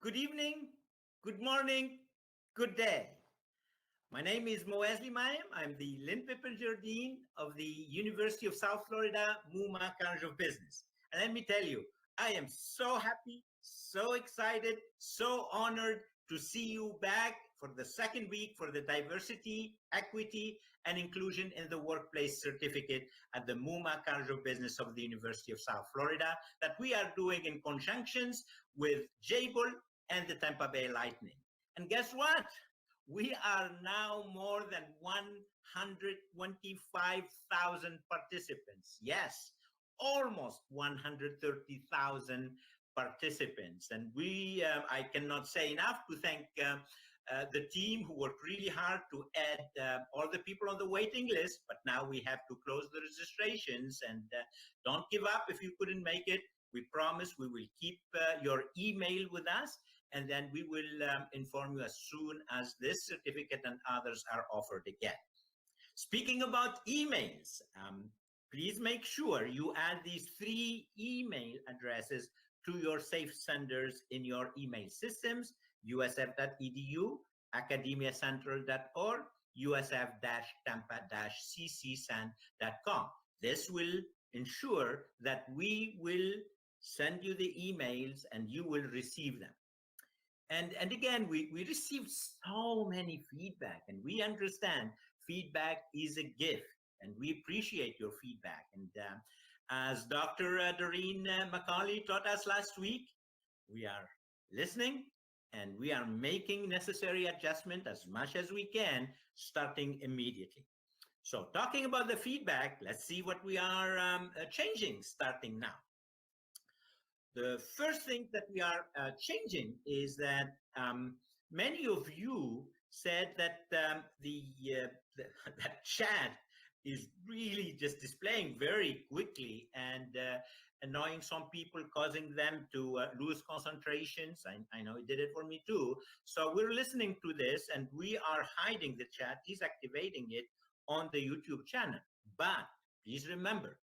Good evening, good morning, good day. My name is Moazli Mayem. I'm the Lynn Pippinger Dean of the University of South Florida MUMA College of Business. And let me tell you, I am so happy, so excited, so honored to see you back for the second week for the Diversity, Equity, and Inclusion in the Workplace Certificate at the MUMA College of Business of the University of South Florida that we are doing in conjunctions with Jabil and the Tampa Bay Lightning. And guess what? We are now more than 125,000 participants. Yes, almost 130,000 participants. And I cannot say enough to thank the team who worked really hard to add all the people on the waiting list. But now we have to close the registrations, and don't give up if you couldn't make it. We promise we will keep your email with us, and then we will inform you as soon as this certificate and others are offered again. Speaking about emails, please make sure you add these 3 email addresses to your safe senders in your email systems: usf.edu, academiacentral.org, usf-tampa-ccsan.com. This will ensure that we will send you the emails and you will receive them. And again, we received so many feedback, and we understand feedback is a gift, and we appreciate your feedback. And as Dr. Doreen McCauley taught us last week, we are listening and we are making necessary adjustment as much as we can, starting immediately. So talking about the feedback, let's see what we are changing starting now. The first thing that we are changing is that many of you said that that chat is really just displaying very quickly and annoying some people, causing them to lose concentrations. I know it did it for me too. So we're listening to this and we are hiding the chat, deactivating it on the YouTube channel. But please remember,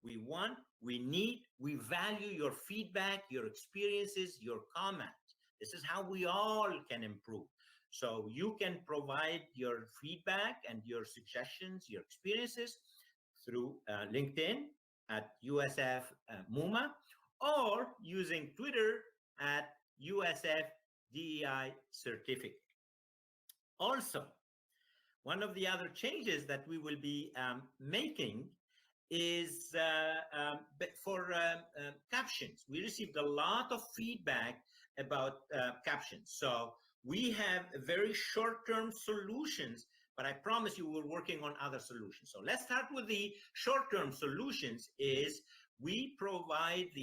we want, we need, we value your feedback, your experiences, your comments. This is how we all can improve. So you can provide your feedback and your suggestions, your experiences through LinkedIn at USF MUMA, or using Twitter at USF DEI certificate. Also, one of the other changes that we will be making is for captions. We received a lot of feedback about captions. So we have very short-term solutions, but I promise you we're working on other solutions. So let's start with the short-term solutions. Is we provide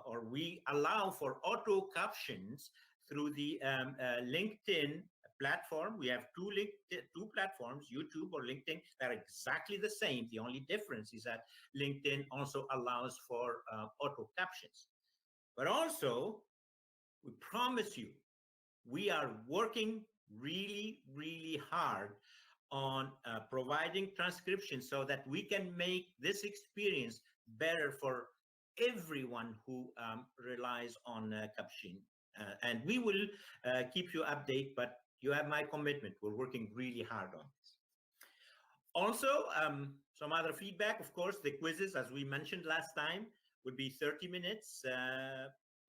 or we allow for auto captions through the LinkedIn platform. We have two platforms, YouTube or LinkedIn, that are exactly the same. The only difference is that LinkedIn also allows for auto captions. But also, we promise you, we are working really, really hard on providing transcription so that we can make this experience better for everyone who relies on caption. And we will keep you updated, but you have my commitment. We're working really hard on this. Also, some other feedback, of course, the quizzes, as we mentioned last time, would be 30 minutes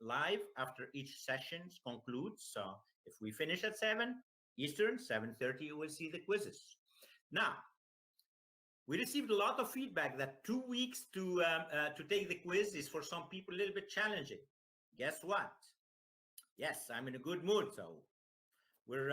live after each session concludes. So if we finish at 7 Eastern, 7:30, you will see the quizzes. Now, we received a lot of feedback that 2 weeks to take the quiz is for some people a little bit challenging. Guess what? Yes, I'm in a good mood, so we're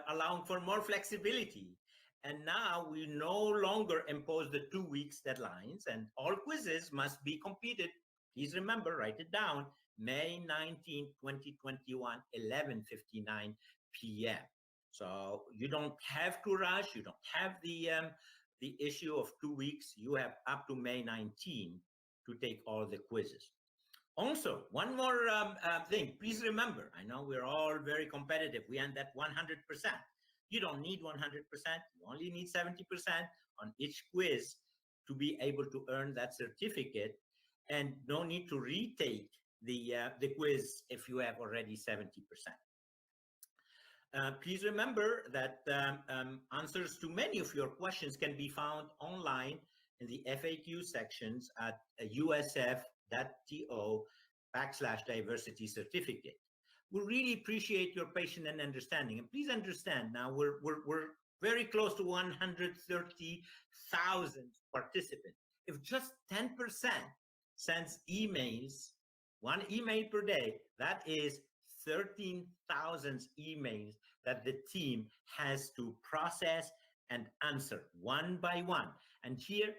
allowing for more flexibility. And now we no longer impose the 2 weeks deadlines, and all quizzes must be completed. Please remember, write it down, May 19, 2021, 11:59 p.m. So you don't have to rush. You don't have the issue of 2 weeks. You have up to May 19 to take all the quizzes. Also, one more thing, please remember, I know we're all very competitive. We end at 100%. You don't need 100%. You only need 70% on each quiz to be able to earn that certificate, and no need to retake the quiz if you have already 70%. Please remember that answers to many of your questions can be found online in the FAQ sections at usf.to/diversity certificate. We really appreciate your patience and understanding. And please understand now we're very close to 130,000 participants. If just 10% sends emails, one email per day, that is 13,000 emails that the team has to process and answer one by one. And here,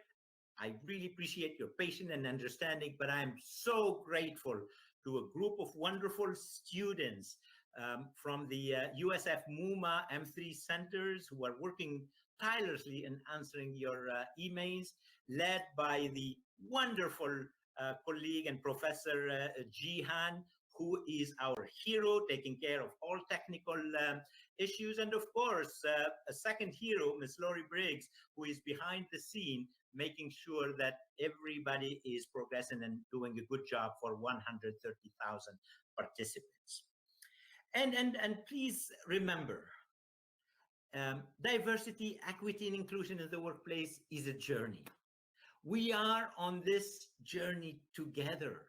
I really appreciate your patience and understanding, but I'm so grateful to a group of wonderful students from the USF MUMA M3 centers who are working tirelessly in answering your emails, led by the wonderful colleague and Professor Jihan, who is our hero, taking care of all technical issues. And of course, a second hero, Ms. Lori Briggs, who is behind the scene, making sure that everybody is progressing and doing a good job for 130,000 participants. And please remember, diversity, equity, and inclusion in the workplace is a journey. We are on this journey together.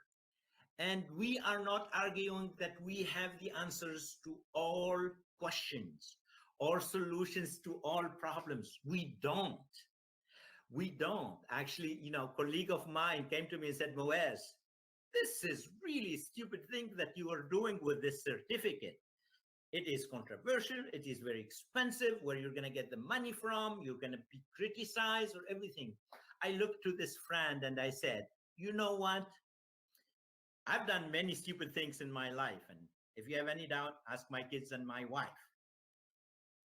And we are not arguing that we have the answers to all questions or solutions to all problems. We don't. We don't. Actually, a colleague of mine came to me and said, Moez, this is really a stupid thing that you are doing with this certificate. It is controversial. It is very expensive. Where you're going to get the money from? You're going to be criticized or everything. I looked to this friend and I said, you know what? I've done many stupid things in my life. And if you have any doubt, ask my kids and my wife.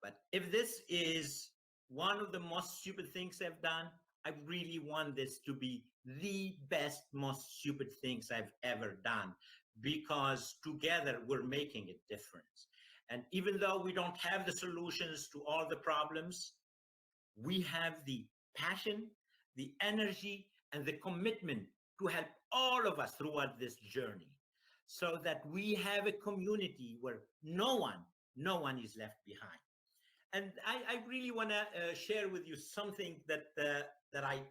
But if this is one of the most stupid things I've done, I really want this to be the best, most stupid things I've ever done, because together we're making a difference. And even though we don't have the solutions to all the problems, we have the passion, the energy, and the commitment to help all of us throughout this journey, so that we have a community where no one is left behind. And I really want to share with you something that I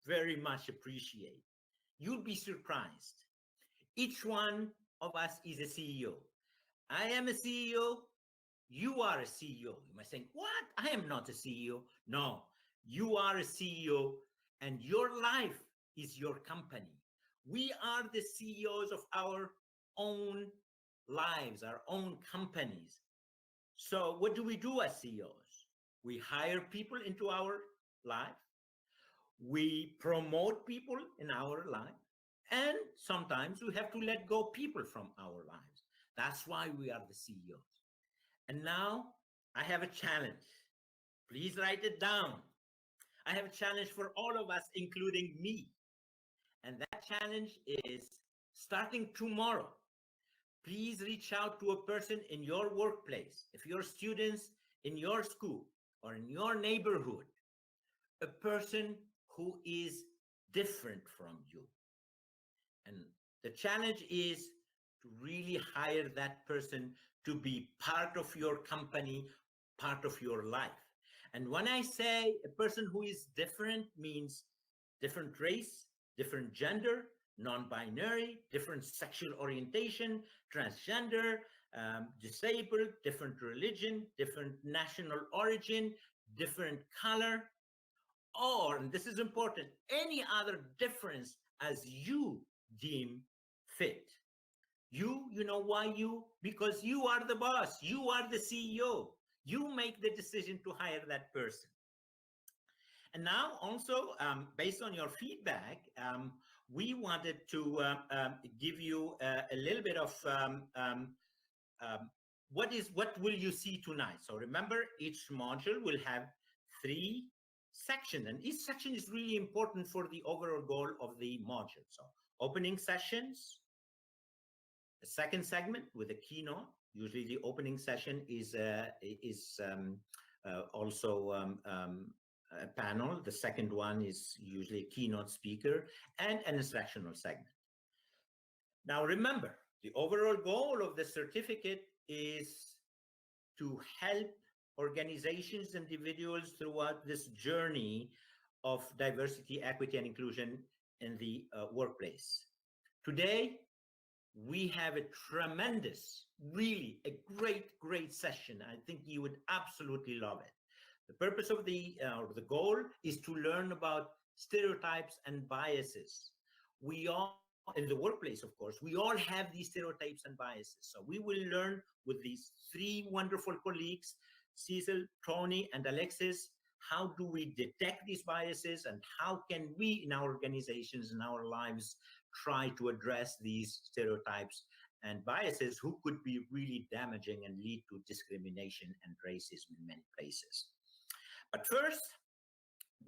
very much appreciate. You'll be surprised. Each one of us is a CEO. I am a CEO. You are a CEO. You might think, what? I am not a CEO. No, you are a CEO, and your life is your company. We are the CEOs of our own lives, our own companies. So what do we do as CEOs? We hire people into our life. We promote people in our life. And sometimes we have to let go people from our lives. That's why we are the CEOs. And now I have a challenge. Please write it down. I have a challenge for all of us, including me. And that challenge is, starting tomorrow, please reach out to a person in your workplace, if you're students in your school or in your neighborhood, a person who is different from you. And the challenge is to really hire that person to be part of your company, part of your life. And when I say a person who is different, means different race, different gender, non-binary, different sexual orientation, transgender, disabled, different religion, different national origin, different color, or, and this is important, any other difference as you deem fit. You know why you? Because you are the boss. You are the CEO. You make the decision to hire that person. And now also, based on your feedback, we wanted to give you a little bit of what will you see tonight. So remember, each module will have 3 sections, and each section is really important for the overall goal of the module. So opening sessions, a second segment with a keynote. Usually the opening session is also a panel. The second one is usually a keynote speaker and an instructional segment. Now, remember, the overall goal of the certificate is to help organizations, individuals throughout this journey of diversity, equity, and inclusion in the workplace. Today, we have a tremendous, really a great session. I think you would absolutely love it. The purpose of the goal is to learn about stereotypes and biases. We all, in the workplace, of course, we all have these stereotypes and biases. So we will learn with these three wonderful colleagues, Cecil, Tony, and Alexis, how do we detect these biases and how can we in our organizations, in our lives, try to address these stereotypes and biases who could be really damaging and lead to discrimination and racism in many places. But first,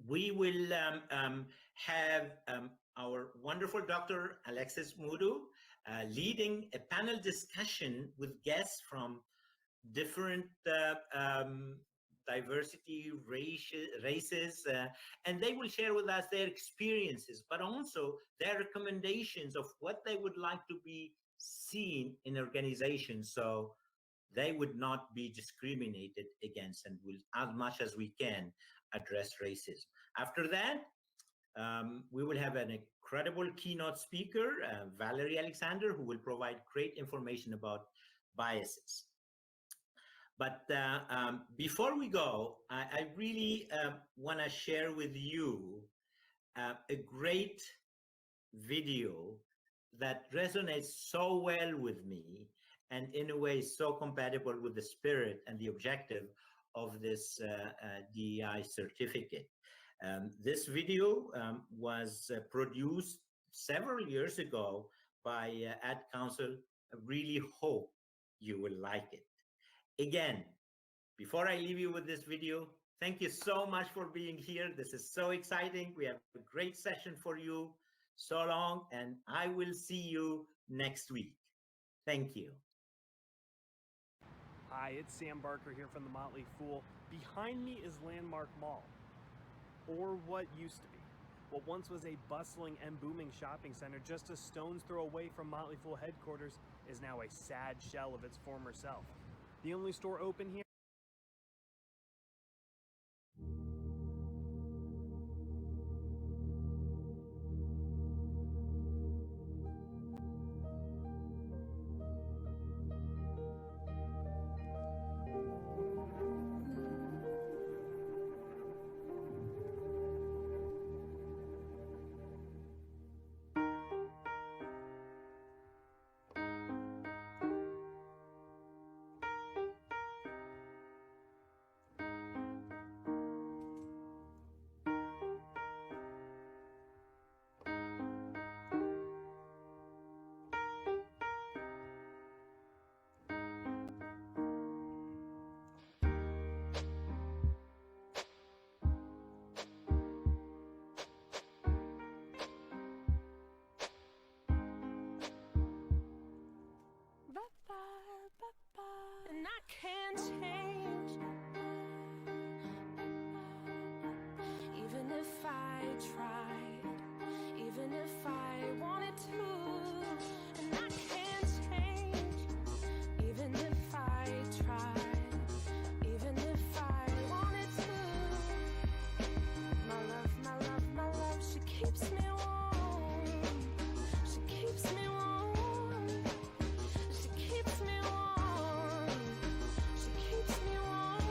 we will have our wonderful Dr. Alexis Mudu leading a panel discussion with guests from different diversity, races, and they will share with us their experiences, but also their recommendations of what they would like to be seen in organizations so they would not be discriminated against, and will, as much as we can, address racism. After that, we will have an incredible keynote speaker, Valerie Alexander, who will provide great information about biases. But before we go, I really want to share with you a great video that resonates so well with me and in a way so compatible with the spirit and the objective of this DEI certificate. This video was produced several years ago by Ad Council. I really hope you will like it. Again, before I leave you with this video, thank you so much for being here. This is so exciting. We have a great session for you. So long, and I will see you next week. Thank you. Hi, it's Sam Barker here from the Motley Fool. Behind me is Landmark Mall, or what used to be. What once was a bustling and booming shopping center just a stone's throw away from Motley Fool headquarters is now a sad shell of its former self. The only store open here and I can't change, even if I tried, even if I wanted to, and I can't change, even if I tried, even if I wanted to. My love, she keeps me warm, she keeps me warm, she keeps me warm, she keeps me warm.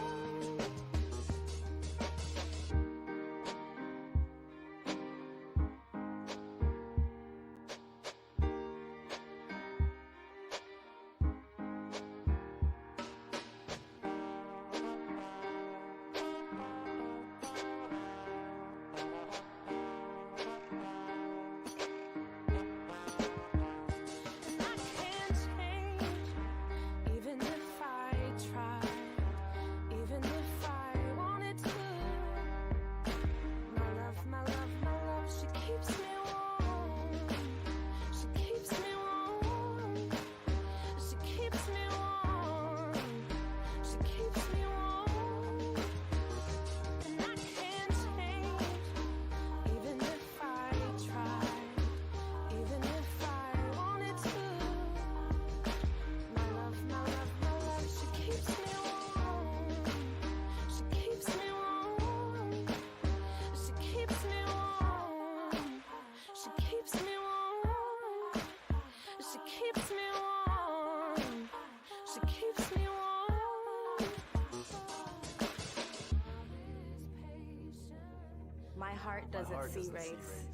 doesn't see race.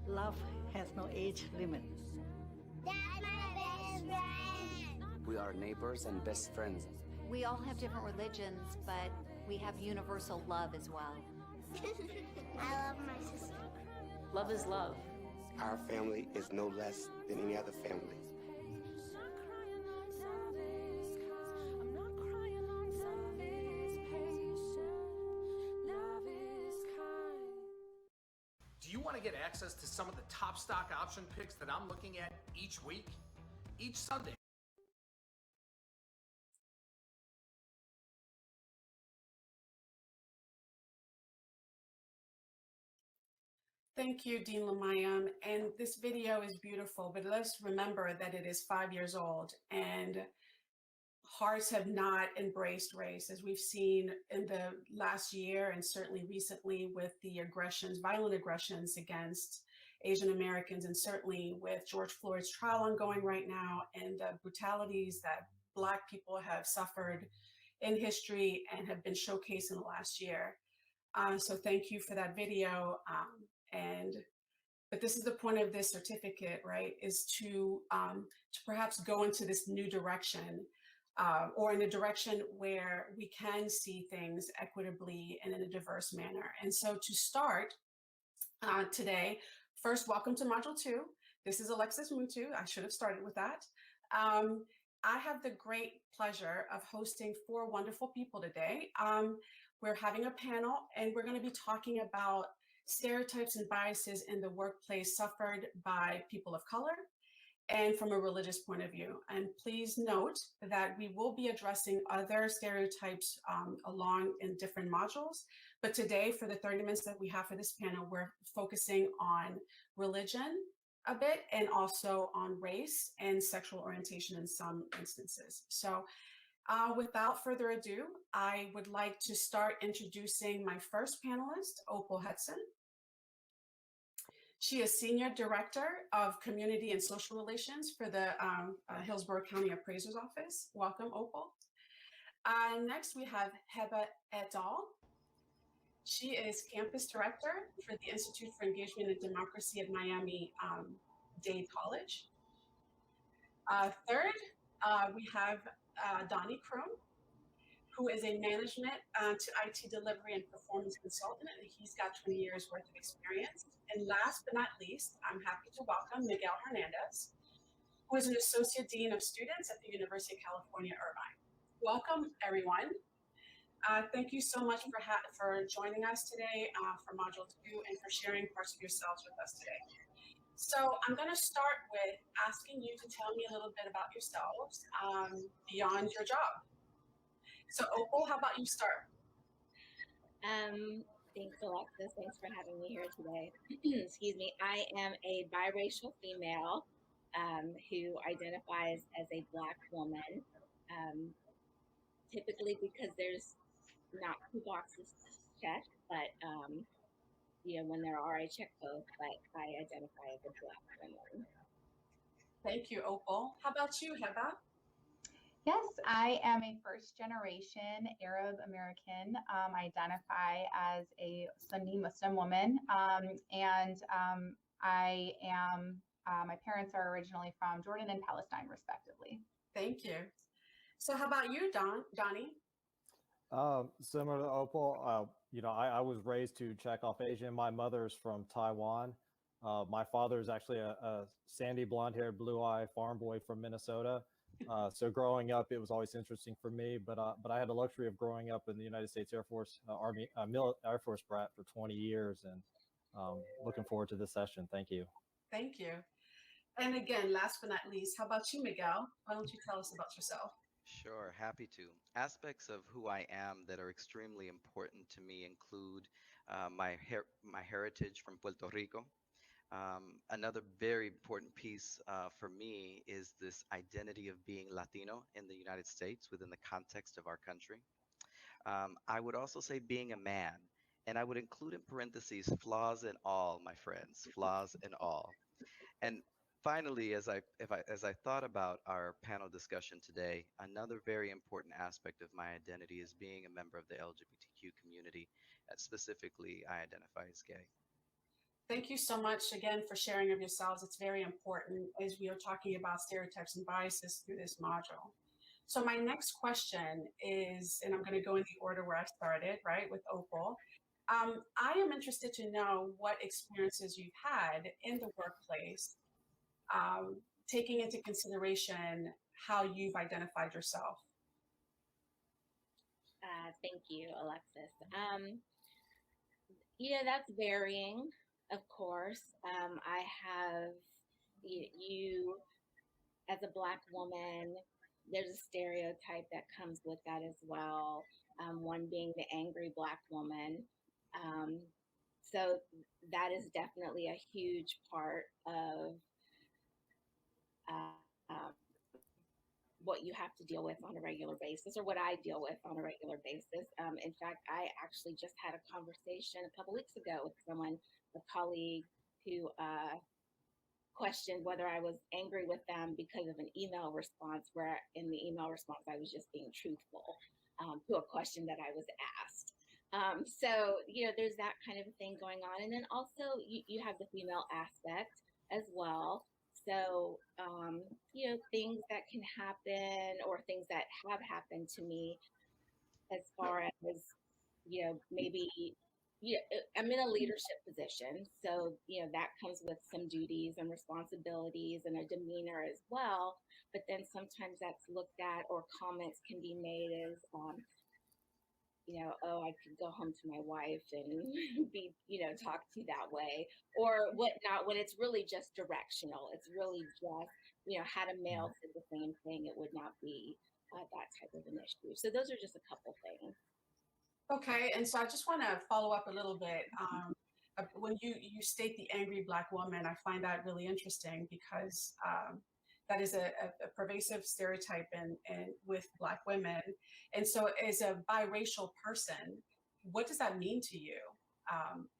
Love has no age limit. That's my best friend. We are neighbors and best friends. We all have different religions, but we have universal love as well. I love my sister. Love is love. Our family is no less than any other family. Do you want to get access to some of the top stock option picks that I'm looking at each week? Each Sunday. Thank you, Dean Lamayam. And this video is beautiful, but let's remember that it is 5 years old and hearts have not embraced race, as we've seen in the last year and certainly recently with the aggressions, violent aggressions against Asian Americans, and certainly with George Floyd's trial ongoing right now and the brutalities that Black people have suffered in history and have been showcased in the last year. So thank you for that video. But this is the point of this certificate, right? Is to perhaps go into this new direction, or in a direction where we can see things equitably and in a diverse manner. And so to start today, first, welcome to Module 2. This is Alexis Mutu. I should have started with that. I have the great pleasure of hosting 4 wonderful people today. We're having a panel and we're going to be talking about stereotypes and biases in the workplace suffered by people of color and from a religious point of view. And please note that we will be addressing other stereotypes along in different modules. But today, for the 30 minutes that we have for this panel, we're focusing on religion a bit and also on race and sexual orientation in some instances. So without further ado, I would like to start introducing my first panelist, Opal Hudson. She is Senior Director of Community and Social Relations for the Hillsborough County Appraiser's Office. Welcome, Opal. Next, we have Heba et al. She is Campus Director for the Institute for Engagement and Democracy at Miami-Dade College. Third, we have Donnie Kroom, who is a management to IT delivery and performance consultant, and he's got 20 years worth of experience. And last but not least, I'm happy to welcome Miguel Hernandez, who is an Associate Dean of Students at the University of California, Irvine. Welcome, everyone. Thank you so much for joining us today for Module 2 and for sharing parts of yourselves with us today. So I'm going to start with asking you to tell me a little bit about yourselves beyond your job. So Opal, how about you start? Thanks, Alexis. Thanks for having me here today. Excuse me. I am a biracial female who identifies as a Black woman, typically because there's not 2 boxes to check, but when there are, I check both, but I identify as a Black woman. Thank you, Opal. How about you, Heba? Yes, I am a first-generation Arab American. I identify as a Sunni Muslim woman, and I am. My parents are originally from Jordan and Palestine, respectively. Thank you. So, how about you, Donnie? Similar to Opal, I was raised to check off Asian. My mother's from Taiwan. My father is actually a sandy, blonde-haired, blue-eyed farm boy from Minnesota. So growing up, it was always interesting for me. But I had the luxury of growing up in the United States Air Force, Air Force brat for 20 years, and looking forward to this session. Thank you. Thank you. And again, last but not least, how about you, Miguel? Why don't you tell us about yourself? Sure, happy to. Aspects of who I am that are extremely important to me include my heritage from Puerto Rico. Another very important piece for me is this identity of being Latino in the United States within the context of our country. I would also say being a man, and I would include in parentheses flaws and all, my friends, flaws and all. And finally, as I thought about our panel discussion today, another very important aspect of my identity is being a member of the LGBTQ community. Specifically, I identify as gay. Thank you so much again for sharing of yourselves. It's very important as we are talking about stereotypes and biases through this module. So my next question is, and I'm going to go in the order where I started, right, with Opal. I am interested to know what experiences you've had in the workplace, taking into consideration how you've identified yourself. Thank you, Alexis. That's varying, of course. I have you as a Black woman, there's a stereotype that comes with that as well. One being the angry Black woman. So that is definitely a huge part of what you have to deal with on a regular basis, or what I deal with on a regular basis. In fact, I actually just had a conversation a couple weeks ago with someone, a colleague, who questioned whether I was angry with them because of an email response, where in the email response I was just being truthful to a question that I was asked. So, there's that kind of thing going on. And then also you have the female aspect as well. So, things that can happen, or things that have happened to me, as far as, maybe, I'm in a leadership position. So, that comes with some duties and responsibilities and a demeanor as well. But then sometimes that's looked at, or comments can be made as, oh, I could go home to my wife and be, talked to that way, or whatnot, when it's really just directional. It's really just, had a male say the same thing, it would not be that type of an issue. So those are just a couple things. Okay, and so I just want to follow up a little bit. When you state the angry Black woman, I find that really interesting, because that is a pervasive stereotype in with Black women. And so as a biracial person, what does that mean to you?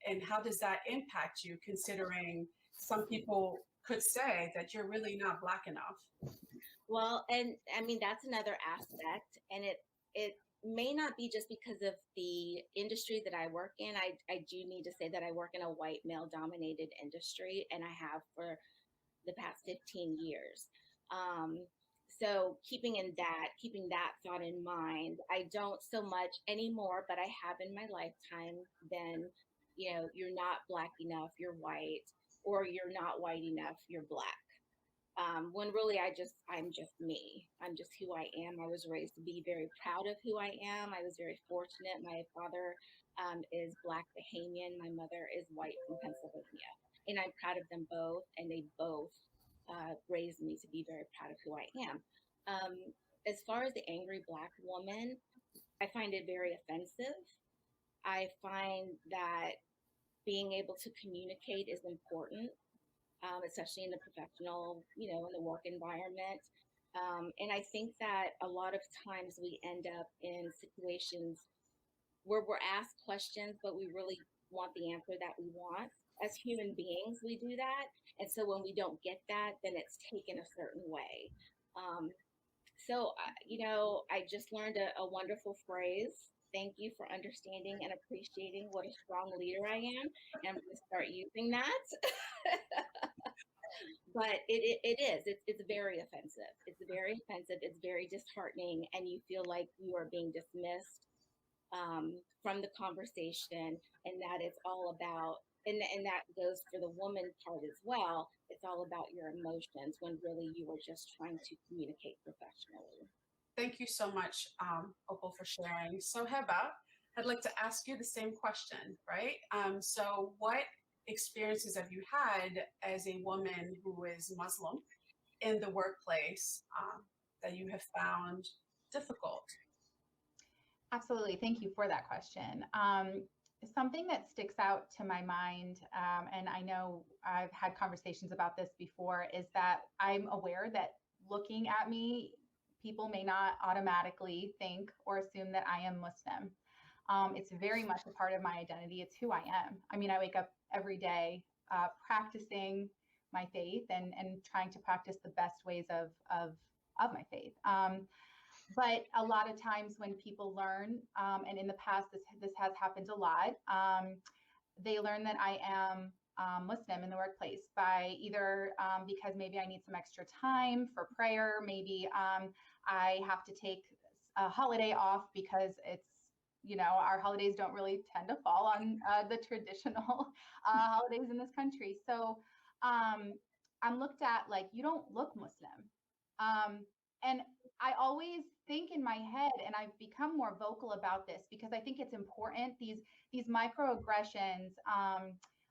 And how does that impact you, considering some people could say that you're really not Black enough? Well, and I mean, that's another aspect, and it may not be just because of the industry that I work in. I do need to say that I work in a white male dominated industry, and I have for the past 15 years. So keeping that thought in mind, I don't so much anymore, but I have in my lifetime been, you're not Black enough, you're white, or you're not white enough, you're Black. When really I'm just me. I'm just who I am. I was raised to be very proud of who I am. I was very fortunate. My father is Black Bahamian. My mother is white from Pennsylvania. And I'm proud of them both. And they both raised me to be very proud of who I am. As far as the angry Black woman, I find it very offensive. I find that being able to communicate is important. Especially in the professional, in the work environment. And I think that a lot of times we end up in situations where we're asked questions, but we really want the answer that we want. As human beings, we do that. And so when we don't get that, then it's taken a certain way. So, I just learned a wonderful phrase. Thank you for understanding and appreciating what a strong leader I am. And I'm going to start using that. But it's very offensive. It's very offensive. It's very disheartening. And you feel like you are being dismissed from the conversation. And that it's all about, and that goes for the woman part as well. It's all about your emotions, when really you were just trying to communicate professionally. Thank you so much, Opal, for sharing. So Heba, I'd like to ask you the same question, right? So what experiences have you had as a woman who is Muslim in the workplace that you have found difficult? Absolutely. Thank you for that question. Something that sticks out to my mind, and I know I've had conversations about this before, is that I'm aware that looking at me, people may not automatically think or assume that I am Muslim. It's very much a part of my identity. It's who I am. I mean, I wake up every day practicing my faith and trying to practice the best ways of my faith. But a lot of times when people learn, and in the past this has happened a lot, they learn that I am Muslim in the workplace by either because maybe I need some extra time for prayer, maybe I have to take a holiday off because it's, you know, our holidays don't really tend to fall on the traditional holidays in this country. So I'm looked at like, you don't look Muslim. And I always think in my head, and I've become more vocal about this because I think it's important, these microaggressions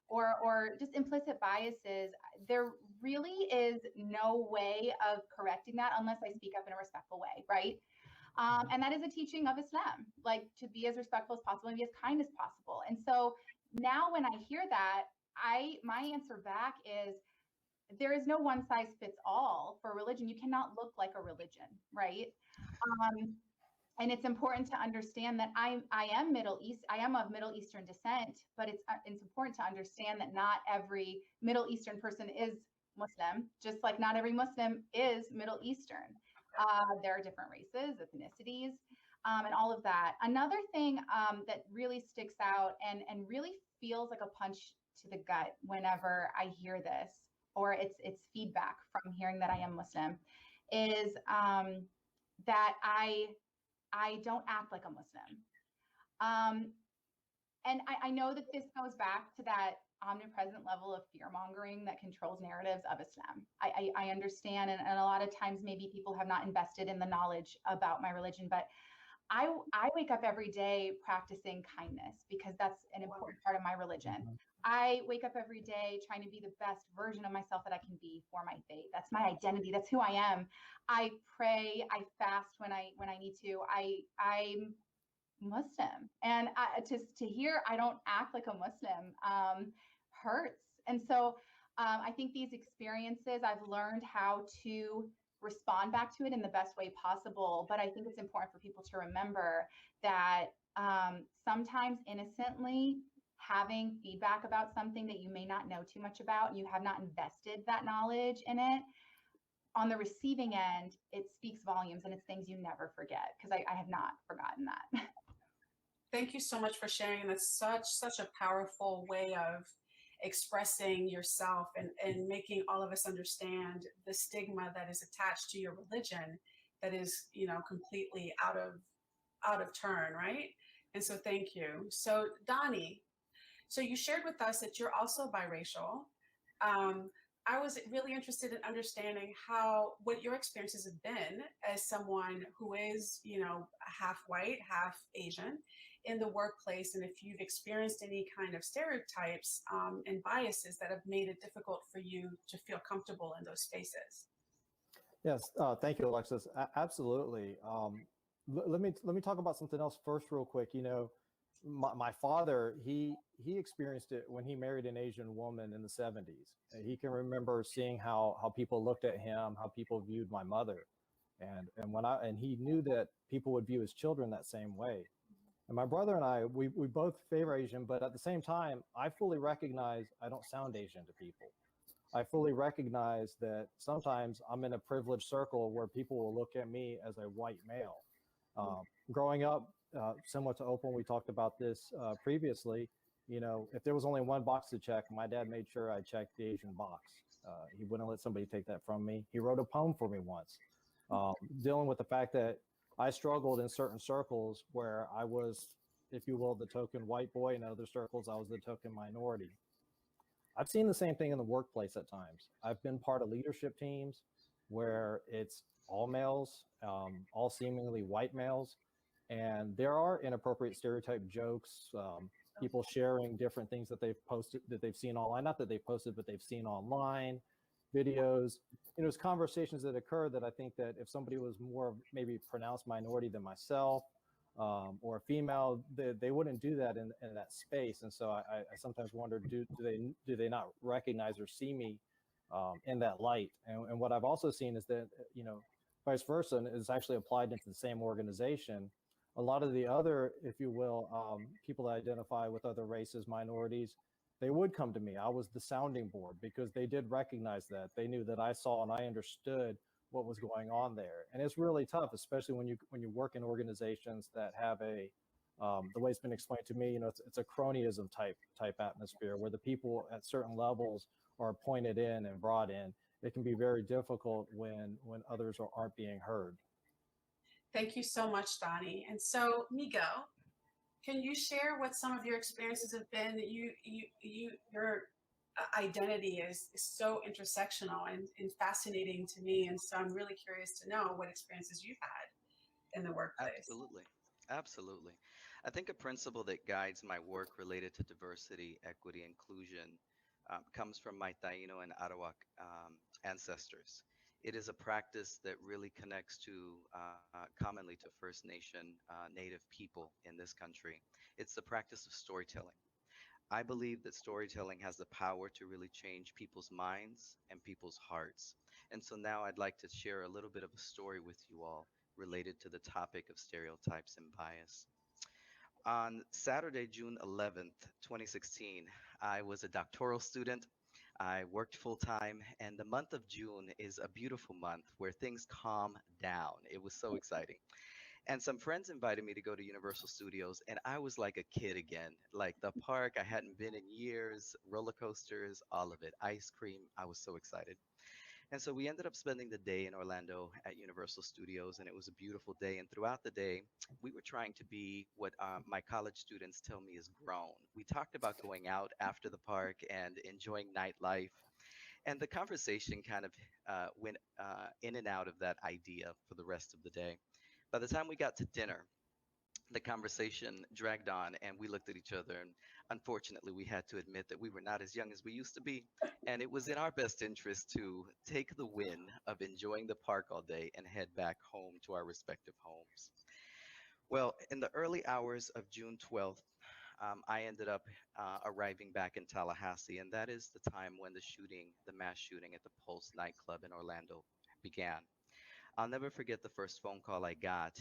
or just implicit biases, there really is no way of correcting that unless I speak up in a respectful way, right? And that is a teaching of Islam, like to be as respectful as possible and be as kind as possible. And so now when I hear that, my answer back is there is no one size fits all for religion. You cannot look like a religion, right? And it's important to understand that I am Middle East. I am of Middle Eastern descent, but it's important to understand that not every Middle Eastern person is Muslim, just like not every Muslim is Middle Eastern. There are different races, ethnicities, and all of that. Another thing that really sticks out and really feels like a punch to the gut whenever I hear this, or it's feedback from hearing that I am Muslim, is that I don't act like a Muslim. And I know that this goes back to that omnipresent level of fear mongering that controls narratives of Islam. I understand, and a lot of times maybe people have not invested in the knowledge about my religion, but I wake up every day practicing kindness because that's an important part of my religion. I wake up every day trying to be the best version of myself that I can be for my faith. That's my identity. That's who I am. I pray, I fast when I need to. I'm Muslim, and to hear I don't act like a Muslim hurts. And so I think these experiences, I've learned how to respond back to it in the best way possible. But I think it's important for people to remember that sometimes innocently having feedback about something that you may not know too much about, and you have not invested that knowledge in it, on the receiving end, it speaks volumes, and it's things you never forget, because I have not forgotten that. Thank you so much for sharing. That's such a powerful way of expressing yourself and making all of us understand the stigma that is attached to your religion that is, you know, completely out of turn, right? And so thank you. So Donnie, so you shared with us that you're also biracial. I was really interested in understanding what your experiences have been as someone who is, you know, half white, half Asian in the workplace, and if you've experienced any kind of stereotypes and biases that have made it difficult for you to feel comfortable in those spaces. Yes, thank you, Alexis. Absolutely. Let me talk about something else first, real quick. You know, my father, he experienced it when he married an Asian woman in the 70s. He can remember seeing how people looked at him, how people viewed my mother, and he knew that people would view his children that same way. And my brother and I, we both favor Asian, but at the same time, I fully recognize I don't sound Asian to people. I fully recognize that sometimes I'm in a privileged circle where people will look at me as a white male. Growing up, similar to Opal, we talked about this previously, you know, if there was only one box to check, my dad made sure I checked the Asian box. He wouldn't let somebody take that from me. He wrote a poem for me once, dealing with the fact that I struggled in certain circles where I was, if you will, the token white boy. In other circles, I was the token minority. I've seen the same thing in the workplace at times. I've been part of leadership teams where it's all males, all seemingly white males. And there are inappropriate stereotype jokes, people sharing different things that they've posted, that they've seen online, not that they've posted, but they've seen online, videos. You know, it's conversations that occur that I think that if somebody was more maybe pronounced minority than myself, or a female, they wouldn't do that in that space. And so I sometimes wonder, do they not recognize or see me in that light? And what I've also seen is that, you know, vice versa, and is actually applied into the same organization. A lot of the other, if you will, people that identify with other races, minorities, they would come to me. I was the sounding board because they did recognize that. They knew that I saw and I understood what was going on there. And it's really tough, especially when you work in organizations that have a The way it's been explained to me, it's a cronyism type atmosphere where the people at certain levels are pointed in and brought in. It can be very difficult when others aren't being heard. Thank you so much, Donnie. And so, Miguel, can you share what some of your experiences have been? Your identity is so intersectional and fascinating to me. And so I'm really curious to know what experiences you've had in the workplace. Absolutely. I think a principle that guides my work related to diversity, equity, inclusion comes from my Taino and Arawak ancestors. It is a practice that really connects to commonly to First Nation Native people in this country. It's the practice of storytelling. I believe that storytelling has the power to really change people's minds and people's hearts. And so now I'd like to share a little bit of a story with you all related to the topic of stereotypes and bias. On Saturday, June 11th, 2016, I was a doctoral student. I worked full time, and the month of June is a beautiful month where things calm down. It was so exciting. And some friends invited me to go to Universal Studios, and I was like a kid again. Like the park, I hadn't been in years, roller coasters, all of it, ice cream. I was so excited. And so we ended up spending the day in Orlando at Universal Studios, and it was a beautiful day. And throughout the day, we were trying to be what my college students tell me is grown. We talked about going out after the park and enjoying nightlife. And the conversation kind of went in and out of that idea for the rest of the day. By the time we got to dinner, the conversation dragged on and we looked at each other, and unfortunately we had to admit that we were not as young as we used to be, and it was in our best interest to take the win of enjoying the park all day and head back home to our respective homes. Well, in the early hours of June 12th, I ended up arriving back in Tallahassee, and that is the time when the mass shooting at the Pulse nightclub in Orlando began. I'll never forget the first phone call I got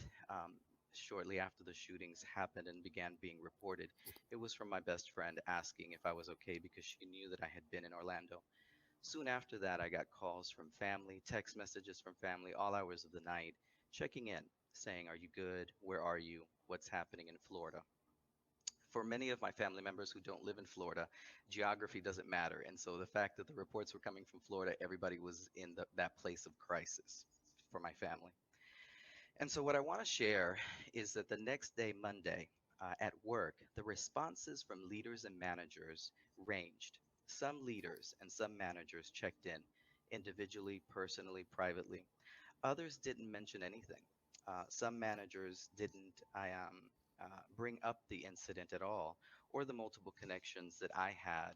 shortly after the shootings happened and began being reported. It was from my best friend asking if I was okay because she knew that I had been in Orlando. Soon after that, I got calls from family, text messages from family, all hours of the night, checking in, saying, "Are you good? Where are you? What's happening in Florida?" For many of my family members who don't live in Florida, geography doesn't matter. And so the fact that the reports were coming from Florida, everybody was in that place of crisis for my family. And so, what I want to share is that the next day, Monday, at work, the responses from leaders and managers ranged. Some leaders and some managers checked in individually, personally, privately. Others didn't mention anything. Some managers didn't bring up the incident at all or the multiple connections that I had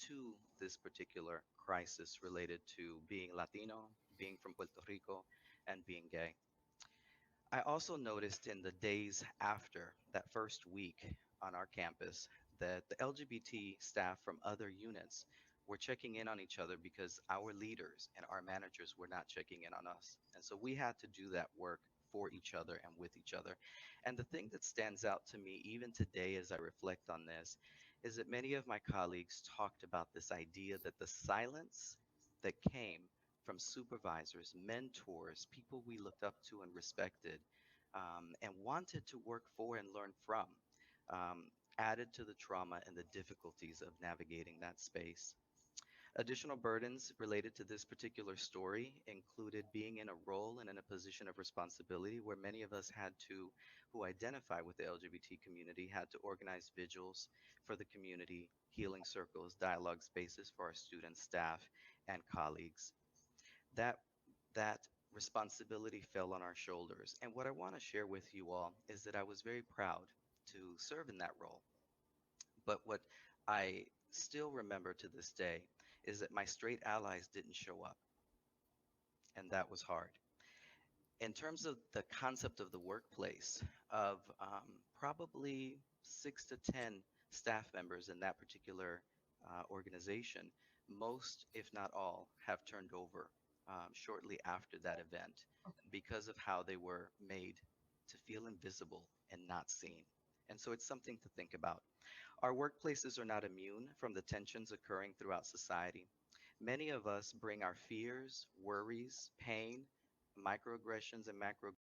to this particular crisis related to being Latino, being from Puerto Rico, and being gay. I also noticed in the days after that first week on our campus that the LGBT staff from other units were checking in on each other because our leaders and our managers were not checking in on us. And so we had to do that work for each other and with each other. And the thing that stands out to me, even today as I reflect on this, is that many of my colleagues talked about this idea that the silence that came from supervisors, mentors, people we looked up to and respected, and wanted to work for and learn from, added to the trauma and the difficulties of navigating that space. Additional burdens related to this particular story included being in a role and in a position of responsibility where many of us who identify with the LGBT community, had to organize vigils for the community, healing circles, dialogue spaces for our students, staff, and colleagues. That that responsibility fell on our shoulders. And what I want to share with you all is that I was very proud to serve in that role. But what I still remember to this day is that my straight allies didn't show up, and that was hard. In terms of the concept of the workplace, of probably 6 to 10 staff members in that particular organization, most, if not all, have turned over shortly after that event because of how they were made to feel invisible and not seen. And so it's something to think about. Our workplaces are not immune from the tensions occurring throughout society. Many of us bring our fears, worries, pain, microaggressions, and macroaggressions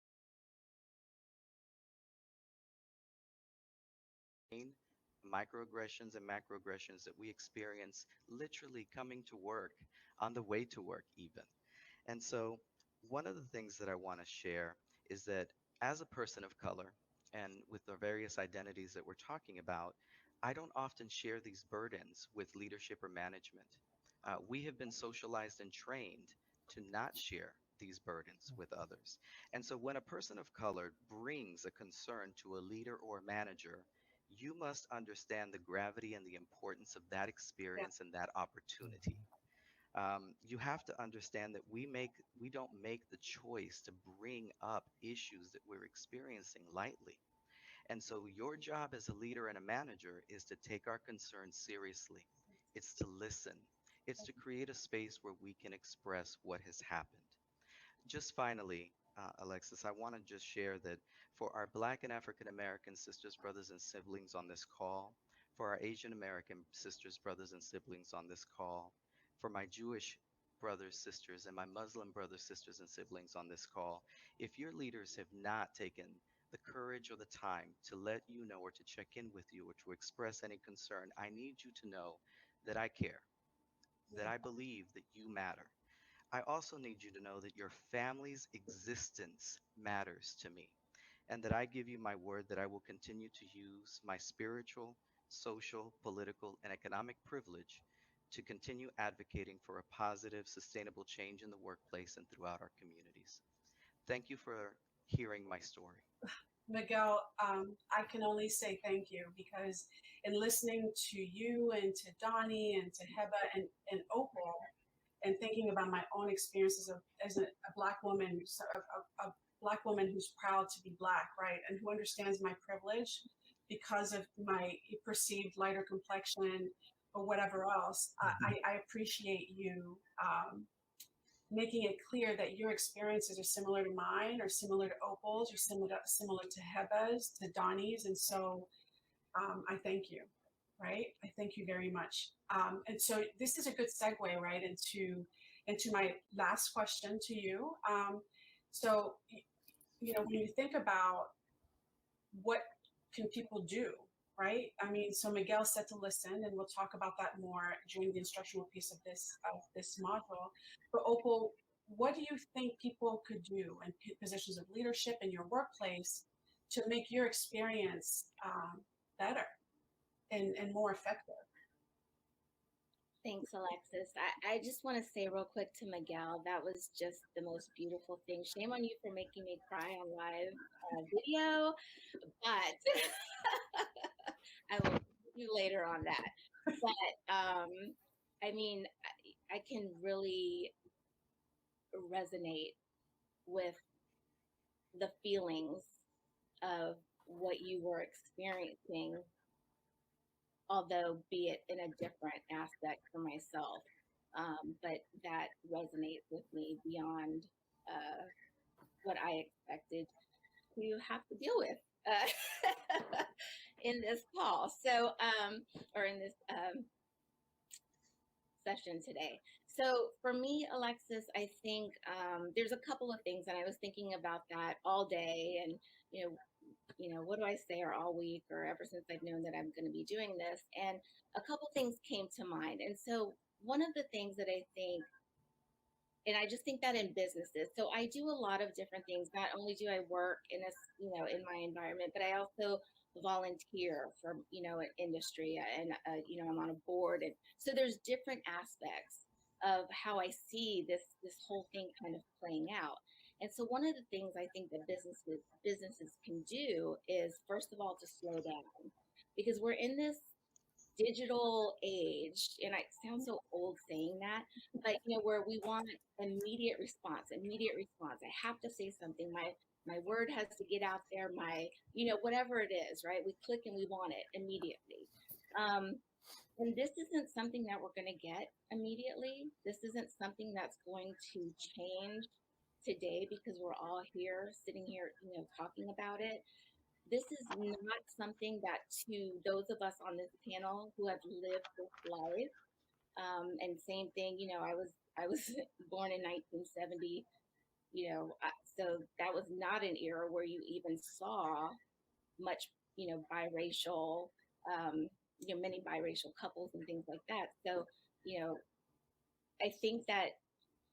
pain, microaggressions, and macroaggressions that we experience literally coming to work, on the way to work, even. And so, one of the things that I want to share is that as a person of color, and with the various identities that we're talking about, I don't often share these burdens with leadership or management. We have been socialized and trained to not share these burdens with others. And so, when a person of color brings a concern to a leader or a manager, you must understand the gravity and the importance of that Yeah. experience and that opportunity. You have to understand that we don't make the choice to bring up issues that we're experiencing lightly. And so your job as a leader and a manager is to take our concerns seriously. It's to listen. It's to create a space where we can express what has happened. Just finally, Alexis, I want to just share that for our Black and African American sisters, brothers, and siblings on this call, for our Asian American sisters, brothers, and siblings on this call, for my Jewish brothers, sisters, and my Muslim brothers, sisters, and siblings on this call, if your leaders have not taken the courage or the time to let you know or to check in with you or to express any concern, I need you to know that I care, that I believe that you matter. I also need you to know that your family's existence matters to me, and that I give you my word that I will continue to use my spiritual, social, political, and economic privilege to continue advocating for a positive, sustainable change in the workplace and throughout our communities. Thank you for hearing my story. Miguel, I can only say thank you because in listening to you and to Donnie and to Heba and Opal and thinking about my own experiences as a Black woman, a Black woman who's proud to be Black, right? And who understands my privilege because of my perceived lighter complexion or whatever else, I appreciate you making it clear that your experiences are similar to mine, or similar to Opal's, or similar to Heba's, to Donnie's, and so I thank you, right? I thank you very much. And so this is a good segue, right, into my last question to you. So, you know, when you think about what can people do, right? I mean, so Miguel said to listen, and we'll talk about that more during the instructional piece of this module. But Opal, what do you think people could do in positions of leadership in your workplace to make your experience better and more effective? Thanks, Alexis. I just want to say real quick to Miguel, that was just the most beautiful thing. Shame on you for making me cry on live video, but I will see you later on that. But I mean, I can really resonate with the feelings of what you were experiencing, although be it in a different aspect for myself. But that resonates with me beyond what I expected to have to deal with in this call. So, or in this session today. So for me, Alexis, I think there's a couple of things, and I was thinking about that all day, and what do I say, or all week, or ever since I've known that I'm going to be doing this, and a couple things came to mind. And so one of the things that I think, and I just think that in businesses, so I do a lot of different things. Not only do I work in this, in my environment, but I also volunteer for, an industry, and, I'm on a board. And so there's different aspects of how I see this whole thing kind of playing out. And so one of the things I think that businesses can do is, first of all, to slow down, because we're in this digital age, and I sound so old saying that, but where we want immediate response. I have to say something. My word has to get out there. My, whatever it is, right? We click and we want it immediately. And this isn't something that we're going to get immediately. This isn't something that's going to change today because we're all here, sitting here, talking about it. This is not something that, to those of us on this panel who have lived this life, and same thing, I was born in 1970, so that was not an era where you even saw much, biracial many biracial couples and things like that. So, I think that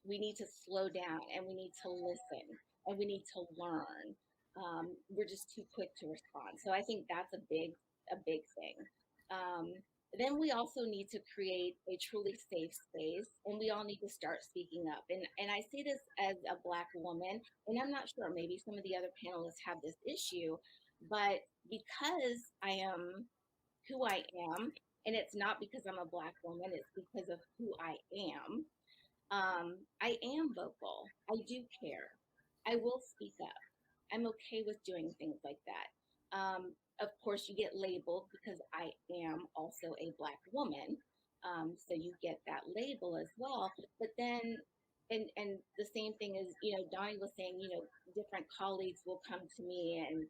we need to slow down and we need to listen and we need to learn. We're just too quick to respond. So I think that's a big thing. Then we also need to create a truly safe space, and we all need to start speaking up. And I say this as a Black woman, and I'm not sure, maybe some of the other panelists have this issue, but because I am who I am, and it's not because I'm a Black woman, it's because of who I am. I am vocal. I do care. I will speak up. I'm okay with doing things like that. Of course, you get labeled because I am also a Black woman. So you get that label as well. But then, and the same thing is, Donnie was saying, different colleagues will come to me and,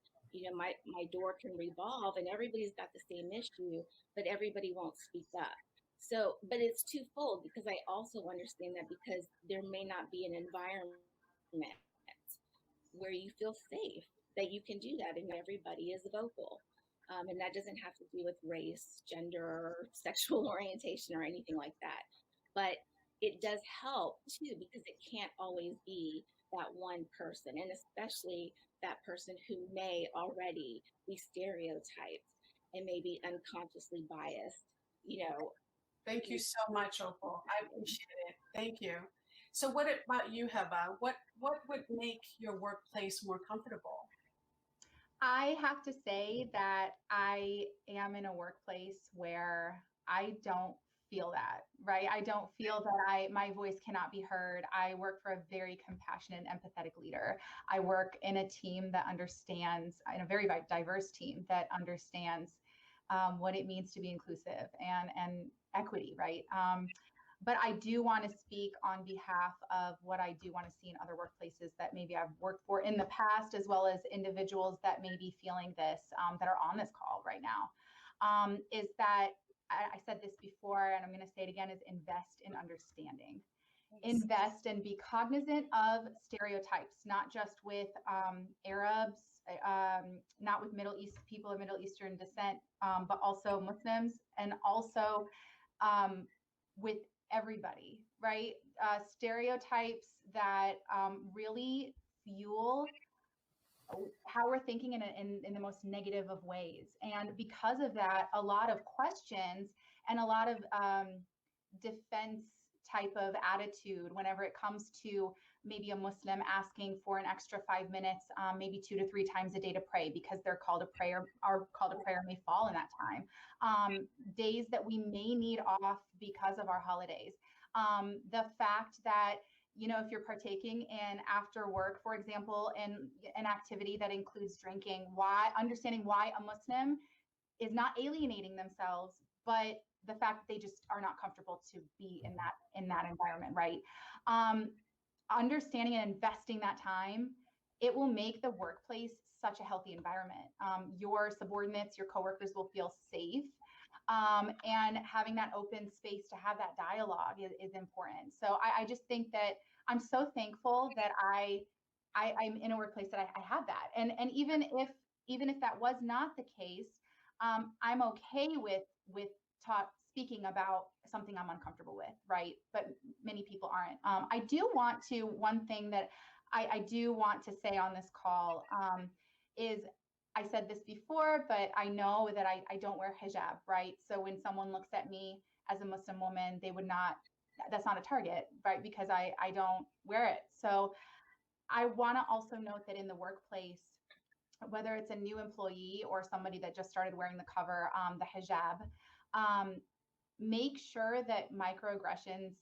my door can revolve and everybody's got the same issue, but everybody won't speak up. So, but it's twofold because I also understand that because there may not be an environment where you feel safe that you can do that and everybody is vocal. And that doesn't have to do with race, gender, or sexual orientation or anything like that. But it does help too because it can't always be that one person, and especially that person who may already be stereotyped and maybe unconsciously biased, Thank you so much, Opal. I appreciate it. Thank you. So what about you, Heba? What would make your workplace more comfortable? I have to say that I am in a workplace where I don't feel that, right? I don't feel that my voice cannot be heard. I work for a very compassionate and empathetic leader. I work in a team that understands, in a very diverse team that understands what it means to be inclusive and equity, right? But I do want to speak on behalf of what I do want to see in other workplaces that maybe I've worked for in the past, as well as individuals that may be feeling this, that are on this call right now, is that I said this before, and I'm going to say it again, is invest in understanding. Invest and be cognizant of stereotypes, not just with Arabs, not with Middle East people of Middle Eastern descent, but also Muslims, and also with everybody, right? Stereotypes that really fuel how we're thinking in the most negative of ways. And because of that, a lot of questions and a lot of defense type of attitude whenever it comes to maybe a Muslim asking for an extra 5 minutes, maybe 2 to 3 times a day to pray because their call to prayer, our call to prayer may fall in that time. Days that we may need off because of our holidays. The fact that, if you're partaking in after work, for example, in an activity that includes drinking, understanding why a Muslim is not alienating themselves, but the fact that they just are not comfortable to be in that environment, right? Understanding and investing that time, it will make the workplace such a healthy environment. Your subordinates, your coworkers will feel safe. And having that open space to have that dialogue is important. So I just think that I'm so thankful that I'm in a workplace that I have that. And even if that was not the case, I'm okay with speaking about something I'm uncomfortable with, right? But many people aren't. One thing that I do want to say on this call is, I said this before, but I know that I don't wear hijab, right? So when someone looks at me as a Muslim woman, that's not a target, right? Because I don't wear it. So I want to also note that in the workplace, whether it's a new employee or somebody that just started wearing the cover, the hijab, make sure that microaggressions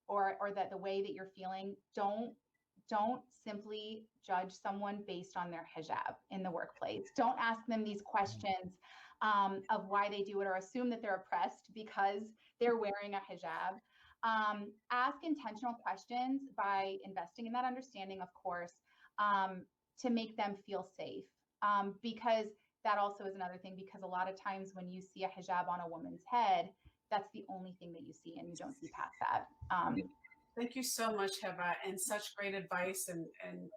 or that the way that you're feeling, don't simply judge someone based on their hijab in the workplace. Don't ask them these questions of why they do it or assume that they're oppressed because they're wearing a hijab. Ask intentional questions by investing in that understanding, of course, to make them feel safe. Because that also is another thing, because a lot of times when you see a hijab on a woman's head, that's the only thing that you see and you don't see past that. Thank you so much, Heba, and such great advice, and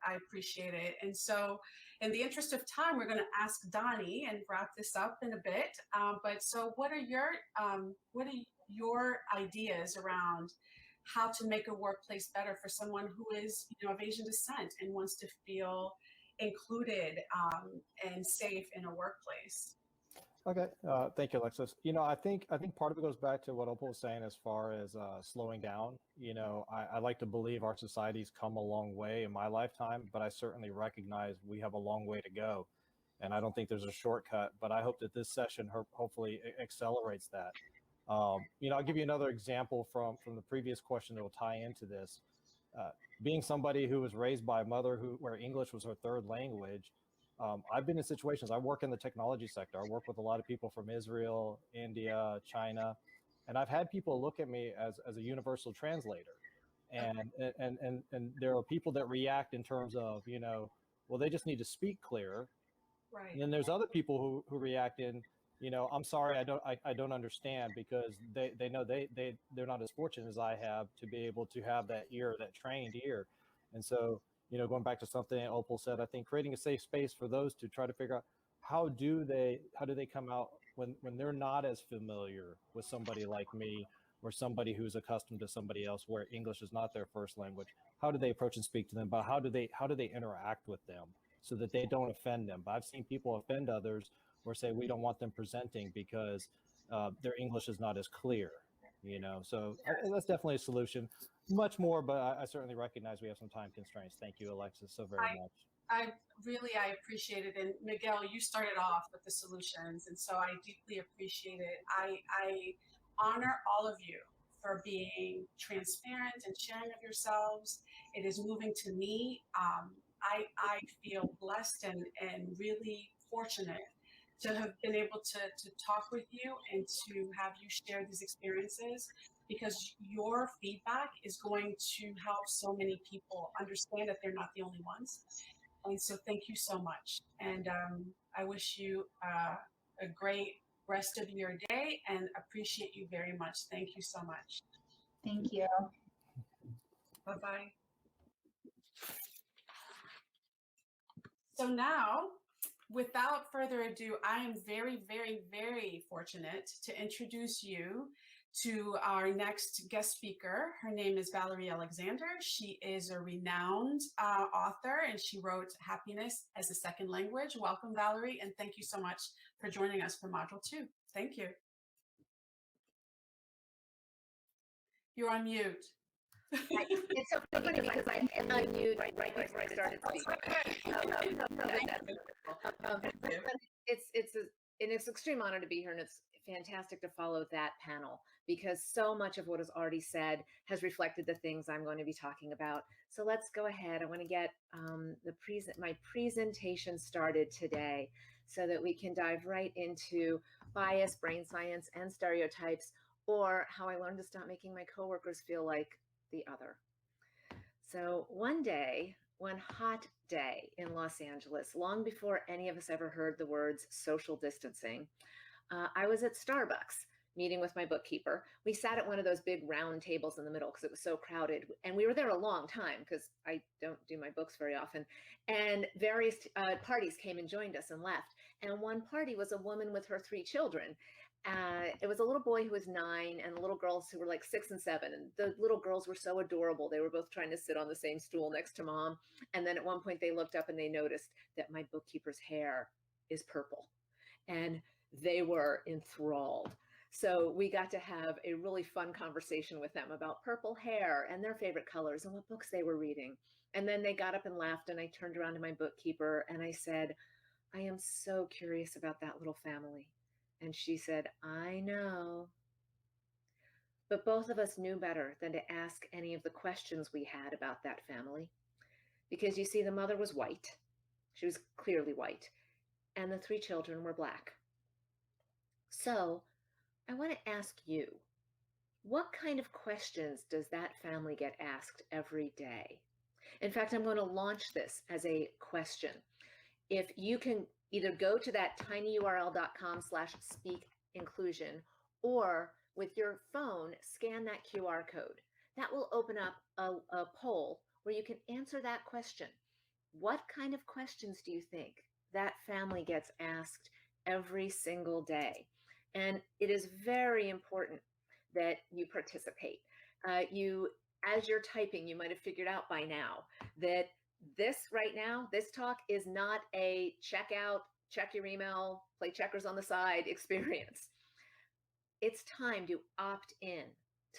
I appreciate it. And so, in the interest of time, we're going to ask Donnie and wrap this up in a bit. But so, what are your ideas around how to make a workplace better for someone who is, of Asian descent and wants to feel included and safe in a workplace? Okay, thank you, Alexis. I think part of it goes back to what Opal was saying as far as slowing down. I like to believe our society's come a long way in my lifetime, but I certainly recognize we have a long way to go, and I don't think there's a shortcut. But I hope that this session hopefully accelerates that. I'll give you another example from the previous question that will tie into this. Being somebody who was raised by a mother where English was her third language. I've been in situations, I work in the technology sector. I work with a lot of people from Israel, India, China, and I've had people look at me as a universal translator. And there are people that react in terms of, well, they just need to speak clearer. Right. And then there's other people who react in, I'm sorry, I don't understand, because they know they're not as fortunate as I have to be able to have that ear, that trained ear. And so, going back to something Opal said, I think creating a safe space for those to try to figure out how do they come out when they're not as familiar with somebody like me or somebody who's accustomed to somebody else where English is not their first language. How do they approach and speak to them? But how do they interact with them so that they don't offend them? But I've seen people offend others or say we don't want them presenting because their English is not as clear. So that's definitely a solution. Much more, but I certainly recognize we have some time constraints. Thank you, Alexis, so very much. I appreciate it. And Miguel, you started off with the solutions, and so I deeply appreciate it. I honor all of you for being transparent and sharing of yourselves. It is moving to me. I feel blessed and really fortunate to have been able to talk with you and to have you share these experiences, because your feedback is going to help so many people understand that they're not the only ones. And so thank you so much. And I wish you a great rest of your day and appreciate you very much. Thank you so much. Thank you. Bye-bye. So now, without further ado, I am very, very, very fortunate to introduce you to our next guest speaker. Her name is Valerie Alexander. She is a renowned author, and she wrote Happiness as a Second Language. Welcome, Valerie, and thank you so much for joining us for Module 2. Thank you. You're on mute. It's so funny because I unmute right before I started speaking. It's an extreme honor to be here, and it's fantastic to follow that panel because so much of what is already said has reflected the things I'm going to be talking about. So let's go ahead. I want to get my presentation started today so that we can dive right into bias, brain science, and stereotypes, or how I learned to stop making my coworkers feel like the other. So one hot day in Los Angeles, long before any of us ever heard the words social distancing, I was at Starbucks meeting with my bookkeeper. We sat at one of those big round tables in the middle because it was so crowded. And we were there a long time because I don't do my books very often. And various parties came and joined us and left. And one party was a woman with her 3 children. It was a little boy who was 9 and little girls who were like 6 and 7. And the little girls were so adorable. They were both trying to sit on the same stool next to mom. And then at one point they looked up and they noticed that my bookkeeper's hair is purple. And they were enthralled. So we got to have a really fun conversation with them about purple hair and their favorite colors and what books they were reading. And then they got up and left, and I turned around to my bookkeeper and I said, I am so curious about that little family. And she said, I know. But both of us knew better than to ask any of the questions we had about that family. Because you see, the mother was white. She was clearly white. And the 3 children were Black. So I want to ask you, what kind of questions does that family get asked every day? In fact, I'm going to launch this as a question. If you can either go to that tinyurl.com/speakinclusion, or with your phone, scan that QR code. that will open up a poll where you can answer that question. What kind of questions do you think that family gets asked every single day? And it is very important that you participate. As you're typing, you might have figured out by now that this right now, this talk is not a check out, check your email, play checkers on the side experience. It's time to opt in,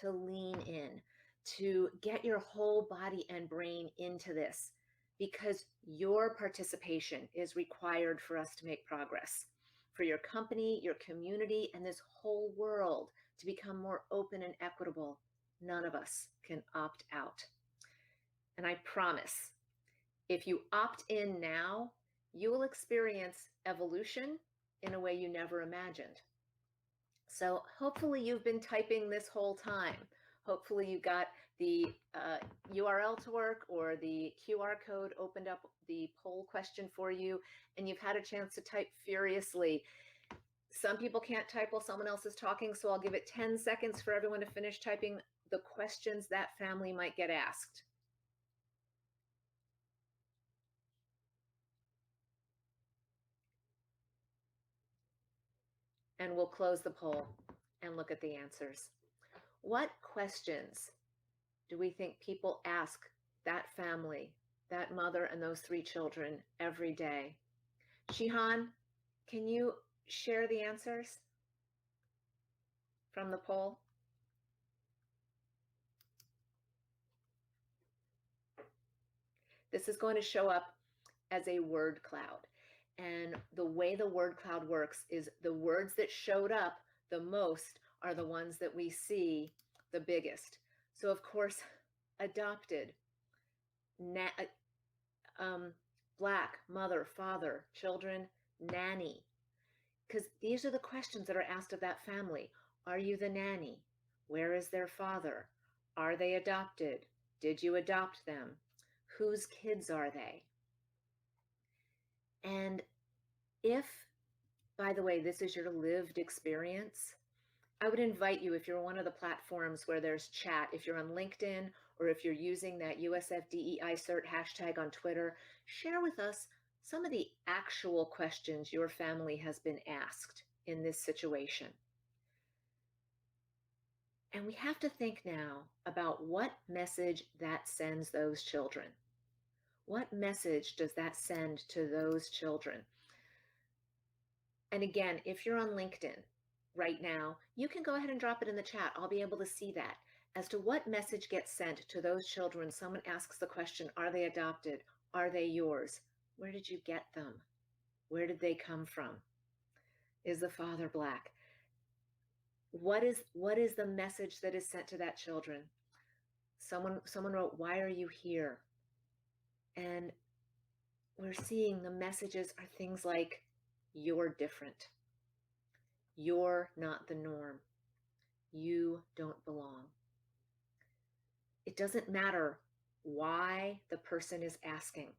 to lean in, to get your whole body and brain into this, because your participation is required for us to make progress, for your company, your community, and this whole world to become more open and equitable. None of us can opt out. And I promise, if you opt in now, you will experience evolution in a way you never imagined. So hopefully you've been typing this whole time. Hopefully you got the URL to work, or the QR code opened up the poll question for you, and you've had a chance to type furiously. Some people can't type while someone else is talking, so I'll give it 10 seconds for everyone to finish typing the questions that family might get asked. And we'll close the poll and look at the answers. What questions do we think people ask that family, that mother and those 3 children every day? Shihan, can you share the answers from the poll? This is going to show up as a word cloud. And the way the word cloud works is the words that showed up the most are the ones that we see the biggest. So of course, adopted, Black, mother, father, children, nanny. Because these are the questions that are asked of that family. Are you the nanny? Where is their father? Are they adopted? Did you adopt them? Whose kids are they? And if, by the way, this is your lived experience, I would invite you, if you're on one of the platforms where there's chat, if you're on LinkedIn, or if you're using that USF DEI cert hashtag on Twitter, share with us some of the actual questions your family has been asked in this situation. And we have to think now about what message that sends those children. What message does that send to those children? And again, if you're on LinkedIn right now, you can go ahead and drop it in the chat. I'll be able to see that as to what message gets sent to those children. Someone asks the question, are they adopted? Are they yours? Where did you get them? Where did they come from? Is the father Black? What is the message that is sent to that children? Someone wrote, why are you here? And we're seeing the messages are things like, you're different. You're not the norm. You don't belong. It doesn't matter why the person is asking.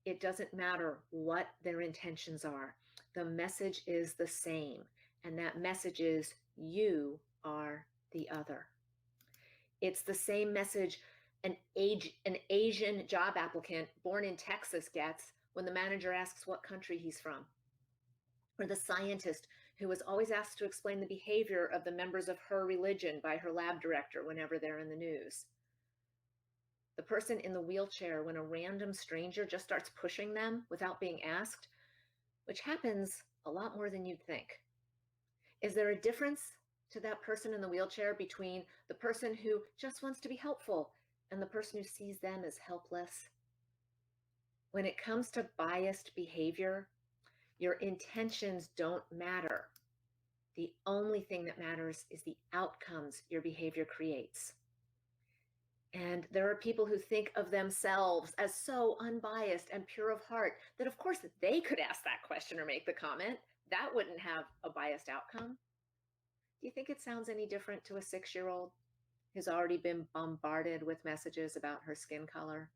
It doesn't matter what their intentions are. The message is the same. And that message is, you are the other. It's the same message an Asian job applicant born in Texas gets when the manager asks what country he's from. Or the scientist who was always asked to explain the behavior of the members of her religion by her lab director whenever they're in the news. The person in the wheelchair when a random stranger just starts pushing them without being asked, which happens a lot more than you'd think. Is there a difference to that person in the wheelchair between the person who just wants to be helpful and the person who sees them as helpless? When it comes to biased behavior, your intentions don't matter. The only thing that matters is the outcomes your behavior creates. And there are people who think of themselves as so unbiased and pure of heart that of course they could ask that question or make the comment. That wouldn't have a biased outcome. Do you think it sounds any different to a 6-year-old who's already been bombarded with messages about her skin color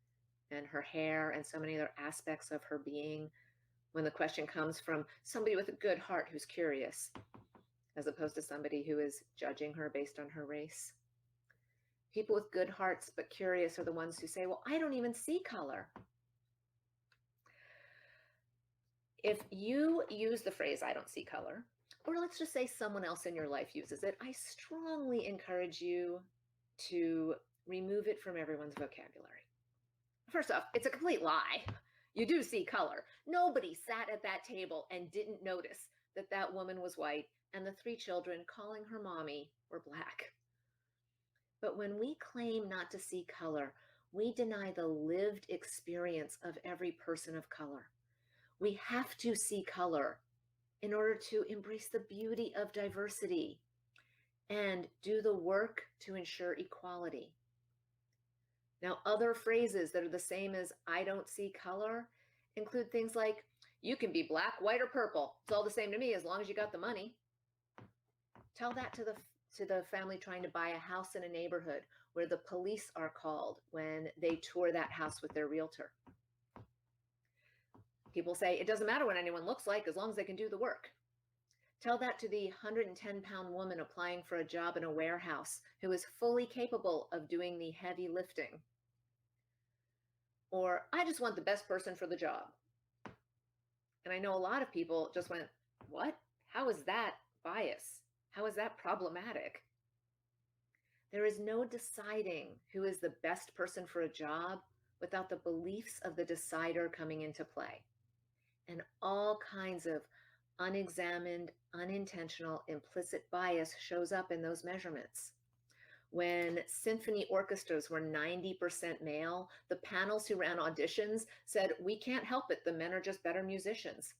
and her hair and so many other aspects of her being when the question comes from somebody with a good heart who's curious, as opposed to somebody who is judging her based on her race? People with good hearts but curious are the ones who say, well, I don't even see color. If you use the phrase, I don't see color, or let's just say someone else in your life uses it, I strongly encourage you to remove it from everyone's vocabulary. First off, it's a complete lie. You do see color. Nobody sat at that table and didn't notice that that woman was white and the 3 children calling her mommy were black. But when we claim not to see color, we deny the lived experience of every person of color. We have to see color in order to embrace the beauty of diversity and do the work to ensure equality. Now, other phrases that are the same as I don't see color include things like, you can be black, white, or purple. It's all the same to me as long as you got the money. Tell that to the family trying to buy a house in a neighborhood where the police are called when they tour that house with their realtor. People say, it doesn't matter what anyone looks like as long as they can do the work. Tell that to the 110-pound woman applying for a job in a warehouse who is fully capable of doing the heavy lifting. Or, I just want the best person for the job. And I know a lot of people just went, what? How is that bias? How is that problematic? There is no deciding who is the best person for a job without the beliefs of the decider coming into play. And all kinds of unexamined, unintentional, implicit bias shows up in those measurements. When symphony orchestras were 90% male, the panels who ran auditions said, we can't help it, the men are just better musicians.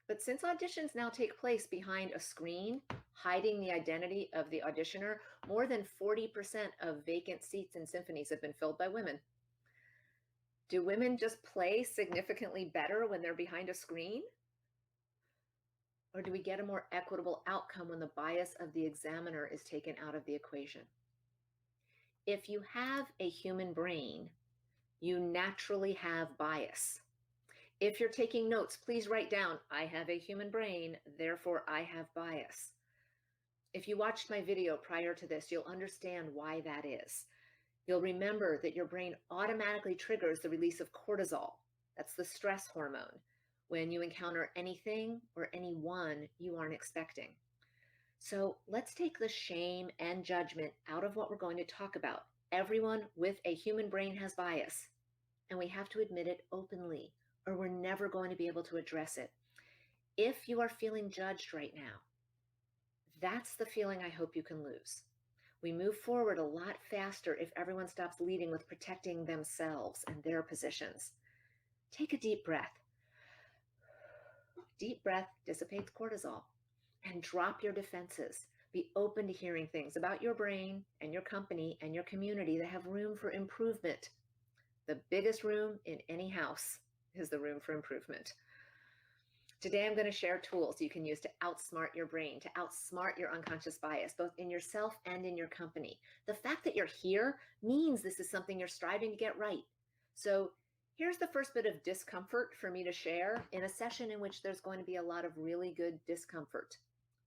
But since auditions now take place behind a screen, hiding the identity of the auditioner, more than 40% of vacant seats in symphonies have been filled by women. Do women just play significantly better when they're behind a screen? Or do we get a more equitable outcome when the bias of the examiner is taken out of the equation? If you have a human brain, you naturally have bias. If you're taking notes, please write down, I have a human brain, therefore I have bias. If you watched my video prior to this, you'll understand why that is. You'll remember that your brain automatically triggers the release of cortisol. That's the stress hormone when you encounter anything or anyone you aren't expecting. So let's take the shame and judgment out of what we're going to talk about. Everyone with a human brain has bias, and we have to admit it openly, or we're never going to be able to address it. If you are feeling judged right now, that's the feeling I hope you can lose. We move forward a lot faster if everyone stops leading with protecting themselves and their positions. Take a deep breath. Deep breath dissipates cortisol. And drop your defenses. Be open to hearing things about your brain and your company and your community that have room for improvement. The biggest room in any house is the room for improvement. Today, I'm going to share tools you can use to outsmart your brain, to outsmart your unconscious bias, both in yourself and in your company. The fact that you're here means this is something you're striving to get right. So here's the first bit of discomfort for me to share in a session in which there's going to be a lot of really good discomfort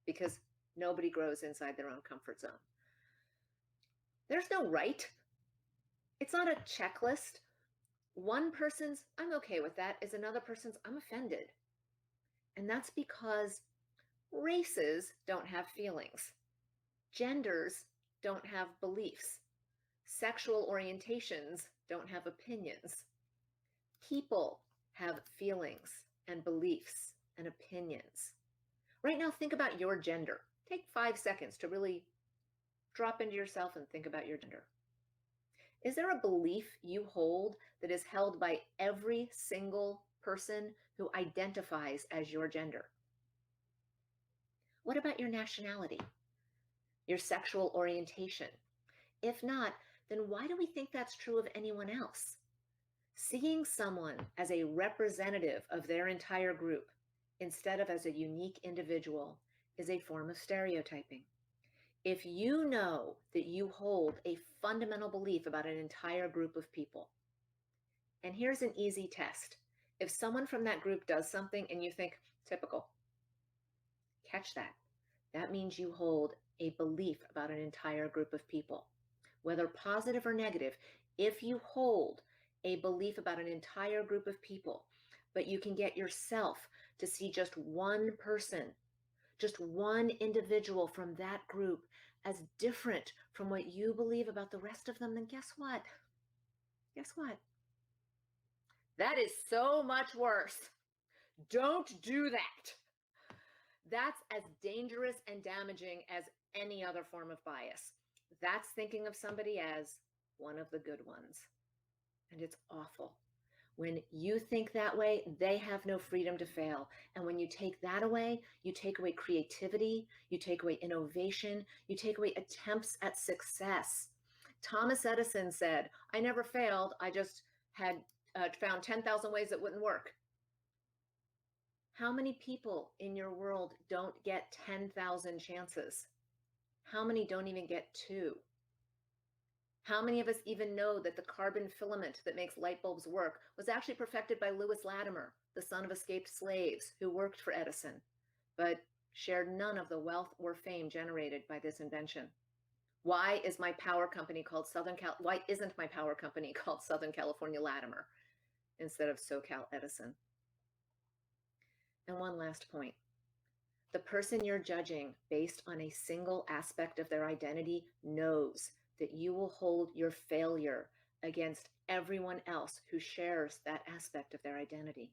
because nobody grows inside their own comfort zone. There's no right. It's not a checklist. One person's, I'm okay with that, is another person's, I'm offended. And that's because races don't have feelings. Genders don't have beliefs. Sexual orientations don't have opinions. People have feelings and beliefs and opinions. Right now, think about your gender. Take 5 seconds to really drop into yourself and think about your gender. Is there a belief you hold that is held by every single person who identifies as your gender? What about your nationality? Your sexual orientation? If not, then why do we think that's true of anyone else? Seeing someone as a representative of their entire group instead of as a unique individual is a form of stereotyping. If you know that you hold a fundamental belief about an entire group of people, and here's an easy test. If someone from that group does something and you think, typical, catch that. That means you hold a belief about an entire group of people. whether positive or negative, if you hold a belief about an entire group of people, but you can get yourself to see just one person, just one individual from that group as different from what you believe about the rest of them, then guess what? Guess what? That is so much worse. Don't do that. That's as dangerous and damaging as any other form of bias. That's thinking of somebody as one of the good ones. And it's awful. When you think that way, they have no freedom to fail. And when you take that away, you take away creativity, you take away innovation, you take away attempts at success. Thomas Edison said, I never failed, I just had found 10,000 ways it wouldn't work. How many people in your world don't get 10,000 chances? How many don't even get 2? How many of us even know that the carbon filament that makes light bulbs work was actually perfected by Lewis Latimer, the son of escaped slaves who worked for Edison, but shared none of the wealth or fame generated by this invention? Why is my power company called why isn't my power company called Southern California Latimer instead of SoCal Edison? And one last point. The person you're judging based on a single aspect of their identity knows that you will hold your failure against everyone else who shares that aspect of their identity.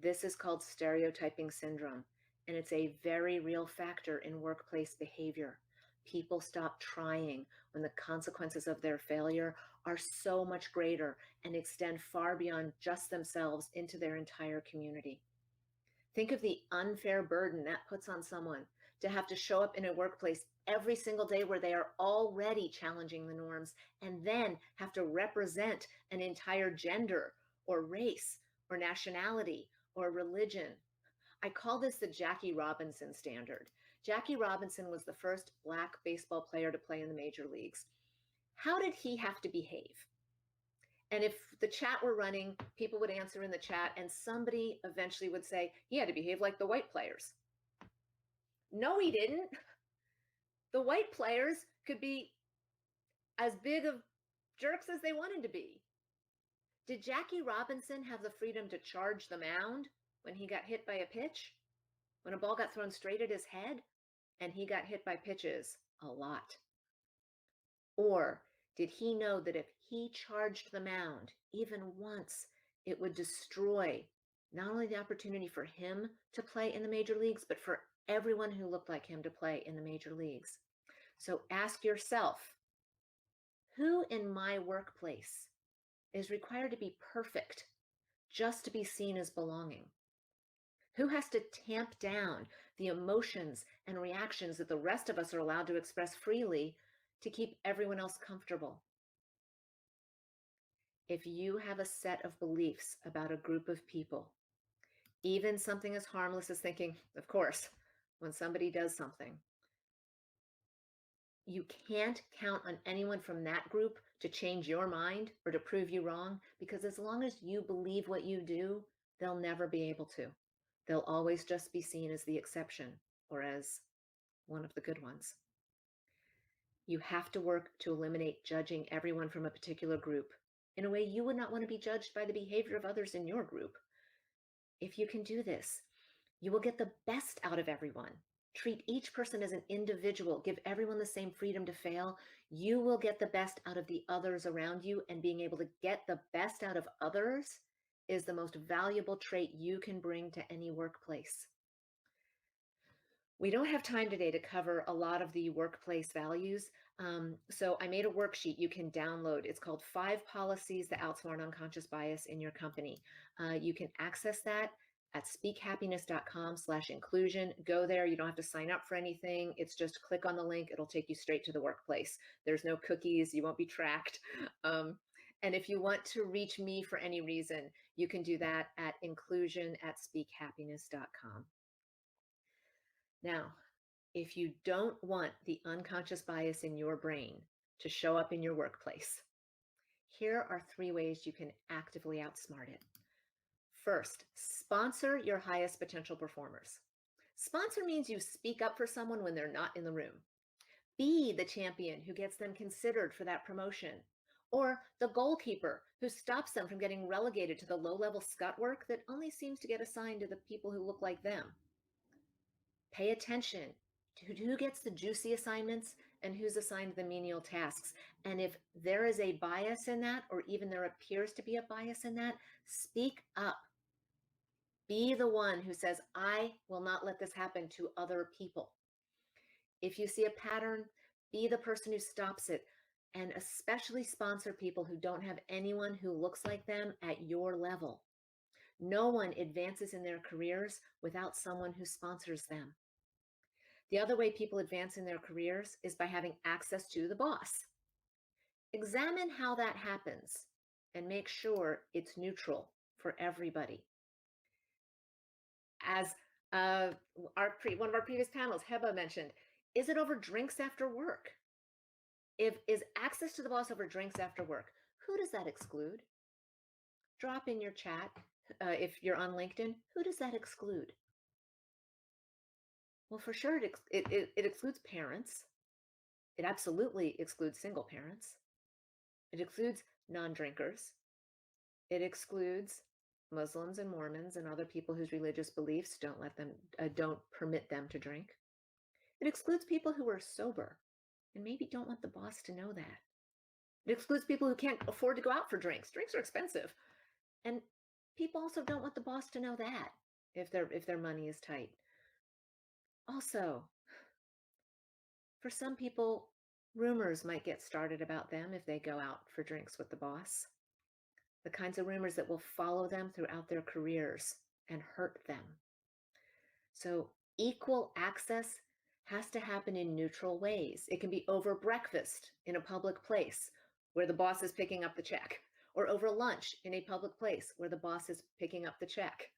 This is called stereotyping syndrome, and it's a very real factor in workplace behavior. People stop trying when the consequences of their failure are so much greater and extend far beyond just themselves into their entire community. Think of the unfair burden that puts on someone to have to show up in a workplace every single day where they are already challenging the norms and then have to represent an entire gender or race or nationality or religion. I call this the Jackie Robinson standard. Jackie Robinson was the first Black baseball player to play in the major leagues. How did he have to behave? And if the chat were running, people would answer in the chat, and somebody eventually would say, he had to behave like the white players. No, he didn't. The white players could be as big of jerks as they wanted to be. Did Jackie Robinson have the freedom to charge the mound when he got hit by a pitch? When a ball got thrown straight at his head? And he got hit by pitches a lot. Or did he know that if he charged the mound even once, it would destroy not only the opportunity for him to play in the major leagues, but for everyone who looked like him to play in the major leagues? So ask yourself, who in my workplace is required to be perfect just to be seen as belonging? Who has to tamp down the emotions and reactions that the rest of us are allowed to express freely to keep everyone else comfortable? If you have a set of beliefs about a group of people, even something as harmless as thinking, of course, when somebody does something, you can't count on anyone from that group to change your mind or to prove you wrong, because as long as you believe what you do, they'll never be able to. They'll always just be seen as the exception or as one of the good ones. You have to work to eliminate judging everyone from a particular group in a way you would not want to be judged by the behavior of others in your group. If you can do this, you will get the best out of everyone. Treat each person as an individual. Give everyone the same freedom to fail. You will get the best out of the others around you, and being able to get the best out of others is the most valuable trait you can bring to any workplace. We don't have time today to cover a lot of the workplace values, so I made a worksheet you can download. It's called 5 Policies That Outsmart Unconscious Bias in Your Company. You can access that at speakhappiness.com/inclusion. Go there. You don't have to sign up for anything. It's just click on the link. It'll take you straight to the workplace. There's no cookies. You won't be tracked. And if you want to reach me for any reason, you can do that at inclusion@speakhappiness.com. Now, if you don't want the unconscious bias in your brain to show up in your workplace, here are 3 ways you can actively outsmart it. First, sponsor your highest potential performers. Sponsor means you speak up for someone when they're not in the room. Be the champion who gets them considered for that promotion, or the goalkeeper who stops them from getting relegated to the low-level scut work that only seems to get assigned to the people who look like them. Pay attention to who gets the juicy assignments and who's assigned the menial tasks. And if there is a bias in that, or even there appears to be a bias in that, speak up. Be the one who says, I will not let this happen to other people. If you see a pattern, be the person who stops it, and especially sponsor people who don't have anyone who looks like them at your level. No one advances in their careers without someone who sponsors them. The other way people advance in their careers is by having access to the boss. Examine how that happens and make sure it's neutral for everybody. As one of our previous panels, Heba mentioned, is it over drinks after work? Is access to the boss over drinks after work? Who does that exclude? Drop in your chat, if you're on LinkedIn, who does that exclude? Well, for sure, it excludes parents. It absolutely excludes single parents. It excludes non-drinkers. It excludes Muslims and Mormons and other people whose religious beliefs don't permit them to drink. It excludes people who are sober and maybe don't want the boss to know that. It excludes people who can't afford to go out for drinks. Drinks are expensive. And people also don't want the boss to know that if their money is tight. Also, for some people, rumors might get started about them if they go out for drinks with the boss. The kinds of rumors that will follow them throughout their careers and hurt them. So equal access has to happen in neutral ways. It can be over breakfast in a public place where the boss is picking up the check, or over lunch in a public place where the boss is picking up the check.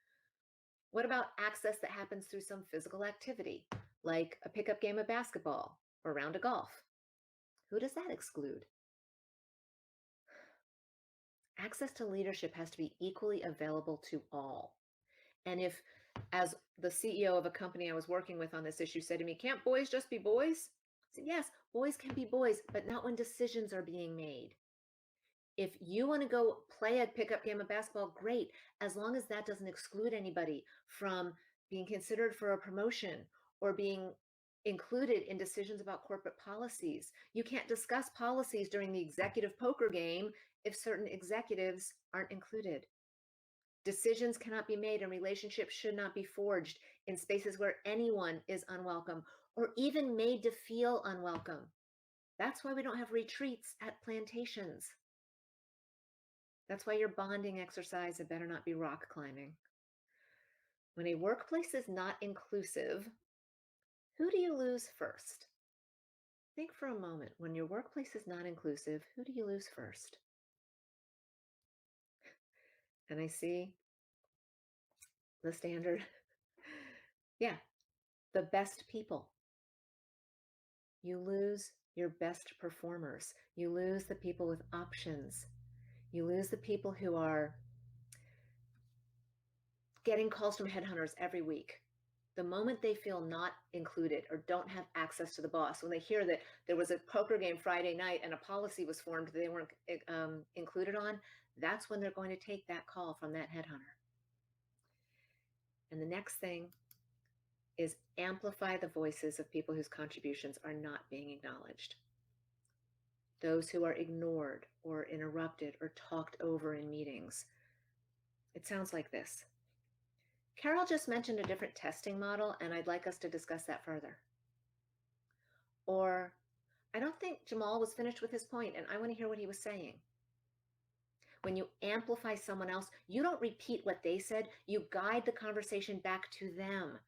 What about access that happens through some physical activity, like a pickup game of basketball or a round of golf? Who does that exclude? Access to leadership has to be equally available to all. And if, as the CEO of a company I was working with on this issue said to me, can't boys just be boys? I said, yes, boys can be boys, but not when decisions are being made. If you want to go play a pickup game of basketball, great, as long as that doesn't exclude anybody from being considered for a promotion or being included in decisions about corporate policies. You can't discuss policies during the executive poker game if certain executives aren't included. Decisions cannot be made and relationships should not be forged in spaces where anyone is unwelcome or even made to feel unwelcome. That's why we don't have retreats at plantations. That's why your bonding exercise had better not be rock climbing. When a workplace is not inclusive, who do you lose first? Think for a moment. When your workplace is not inclusive, who do you lose first? And I see the standard. Yeah, the best people. You lose your best performers. You lose the people with options. You lose the people who are getting calls from headhunters every week. The moment they feel not included or don't have access to the boss, when they hear that there was a poker game Friday night and a policy was formed that they weren't included on, that's when they're going to take that call from that headhunter. And the next thing is amplify the voices of people whose contributions are not being acknowledged. Those who are ignored or interrupted or talked over in meetings. It sounds like this. Carol just mentioned a different testing model, and I'd like us to discuss that further. Or, I don't think Jamal was finished with his point, and I want to hear what he was saying. When you amplify someone else, you don't repeat what they said, you guide the conversation back to them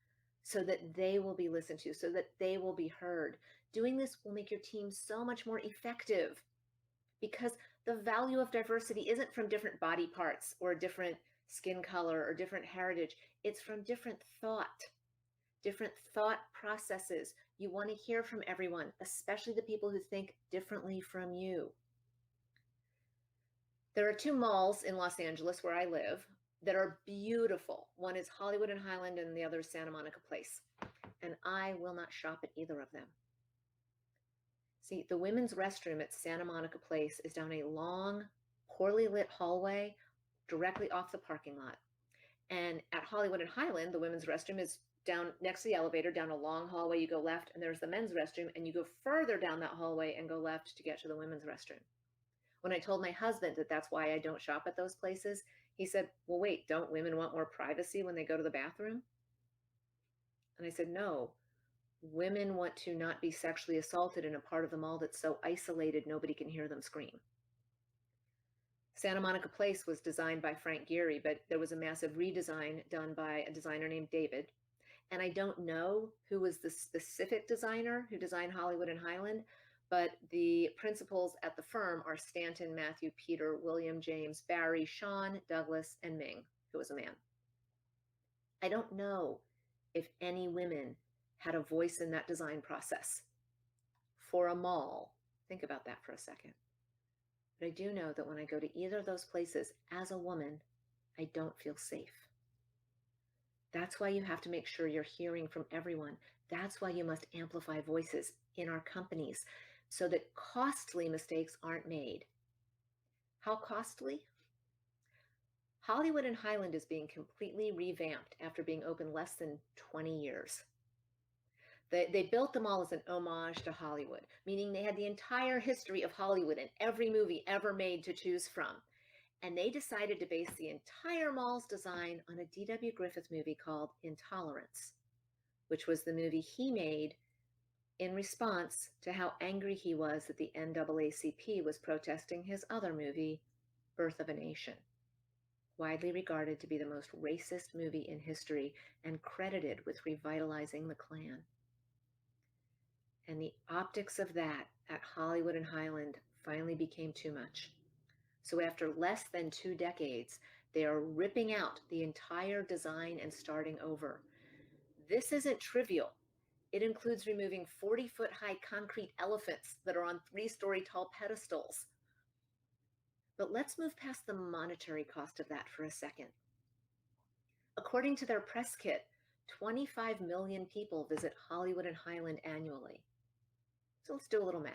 so that they will be listened to, so that they will be heard. Doing this will make your team so much more effective because the value of diversity isn't from different body parts or different skin color or different heritage. It's from different thought processes. You want to hear from everyone, especially the people who think differently from you. There are 2 malls in Los Angeles where I live that are beautiful. One is Hollywood and Highland and the other is Santa Monica Place. And I will not shop at either of them. See, the women's restroom at Santa Monica Place is down a long, poorly lit hallway directly off the parking lot. And at Hollywood and Highland, the women's restroom is down next to the elevator, down a long hallway. You go left, and there's the men's restroom, and you go further down that hallway and go left to get to the women's restroom. When I told my husband that that's why I don't shop at those places, he said, well, wait, don't women want more privacy when they go to the bathroom? And I said, no, women want to not be sexually assaulted in a part of the mall that's so isolated nobody can hear them scream. Santa Monica Place was designed by Frank Gehry, but there was a massive redesign done by a designer named David. And I don't know who was the specific designer who designed Hollywood and Highland, but the principals at the firm are Stanton, Matthew, Peter, William, James, Barry, Sean, Douglas, and Ming, who was a man. I don't know if any women had a voice in that design process for a mall. Think about that for a second. But I do know that when I go to either of those places as a woman, I don't feel safe. That's why you have to make sure you're hearing from everyone. That's why you must amplify voices in our companies so that costly mistakes aren't made. How costly? Hollywood and Highland is being completely revamped after being open less than 20 years. They built the mall as an homage to Hollywood, meaning they had the entire history of Hollywood and every movie ever made to choose from. And they decided to base the entire mall's design on a D.W. Griffith movie called Intolerance, which was the movie he made in response to how angry he was that the NAACP was protesting his other movie, Birth of a Nation, widely regarded to be the most racist movie in history and credited with revitalizing the Klan. And the optics of that at Hollywood and Highland finally became too much. So after less than 2 decades, they are ripping out the entire design and starting over. This isn't trivial. It includes removing 40-foot-high concrete elephants that are on 3-story tall pedestals. But let's move past the monetary cost of that for a second. According to their press kit, 25 million people visit Hollywood and Highland annually. So let's do a little math.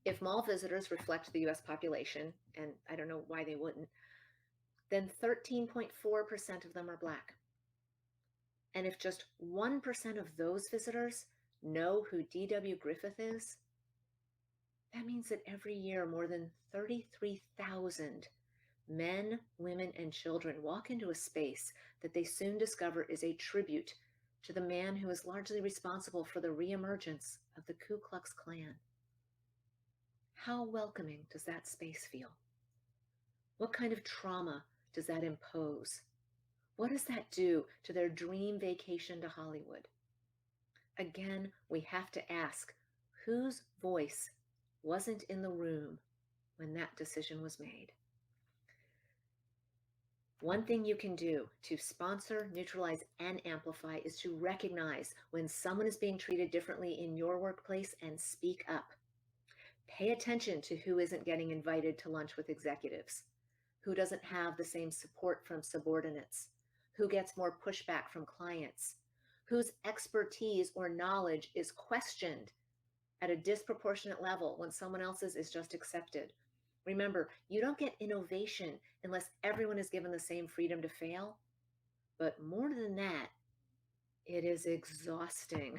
If mall visitors reflect the US population, and I don't know why they wouldn't, then 13.4% of them are Black. And if just 1% of those visitors know who D.W. Griffith is, that means that every year more than 33,000 men, women, and children walk into a space that they soon discover is a tribute to the man who is largely responsible for the reemergence of the Ku Klux Klan. How welcoming does that space feel? What kind of trauma does that impose? What does that do to their dream vacation to Hollywood? Again, we have to ask, whose voice wasn't in the room when that decision was made? One thing you can do to sponsor, neutralize, and amplify is to recognize when someone is being treated differently in your workplace and speak up. Pay attention to who isn't getting invited to lunch with executives, who doesn't have the same support from subordinates, who gets more pushback from clients, whose expertise or knowledge is questioned at a disproportionate level when someone else's is just accepted. Remember, you don't get innovation unless everyone is given the same freedom to fail. But more than that, it is exhausting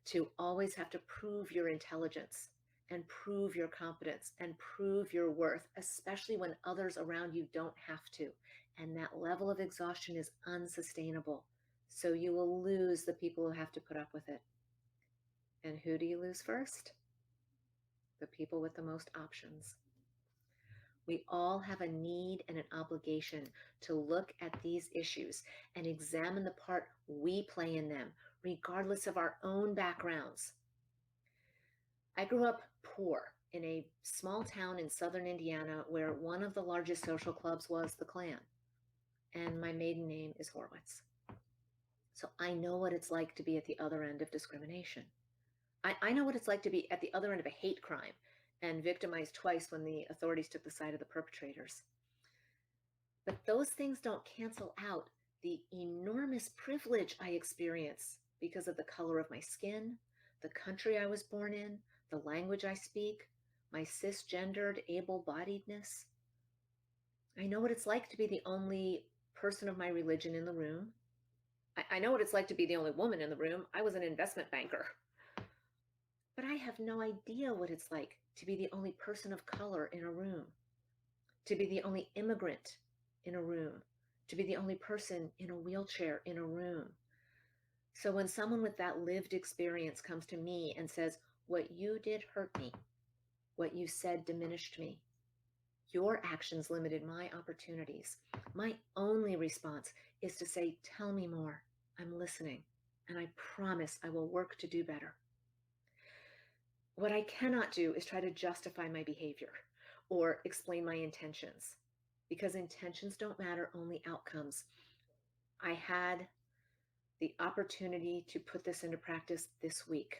to always have to prove your intelligence and prove your competence and prove your worth, especially when others around you don't have to. And that level of exhaustion is unsustainable. So you will lose the people who have to put up with it. And who do you lose first? The people with the most options. We all have a need and an obligation to look at these issues and examine the part we play in them, regardless of our own backgrounds. I grew up poor in a small town in southern Indiana where one of the largest social clubs was the Klan, and my maiden name is Horwitz. So I know what it's like to be at the other end of discrimination. I know what it's like to be at the other end of a hate crime and victimized twice when the authorities took the side of the perpetrators. But those things don't cancel out the enormous privilege I experience because of the color of my skin, the country I was born in, the language I speak, my cisgendered able-bodiedness. I know what it's like to be the only person of my religion in the room. I know what it's like to be the only woman in the room. I was an investment banker. But I have no idea what it's like to be the only person of color in a room, to be the only immigrant in a room, to be the only person in a wheelchair in a room. So when someone with that lived experience comes to me and says, what you did hurt me, what you said diminished me, your actions limited my opportunities, my only response is to say, tell me more. I'm listening, and I promise I will work to do better. What I cannot do is try to justify my behavior or explain my intentions, because intentions don't matter, only outcomes. I had the opportunity to put this into practice this week.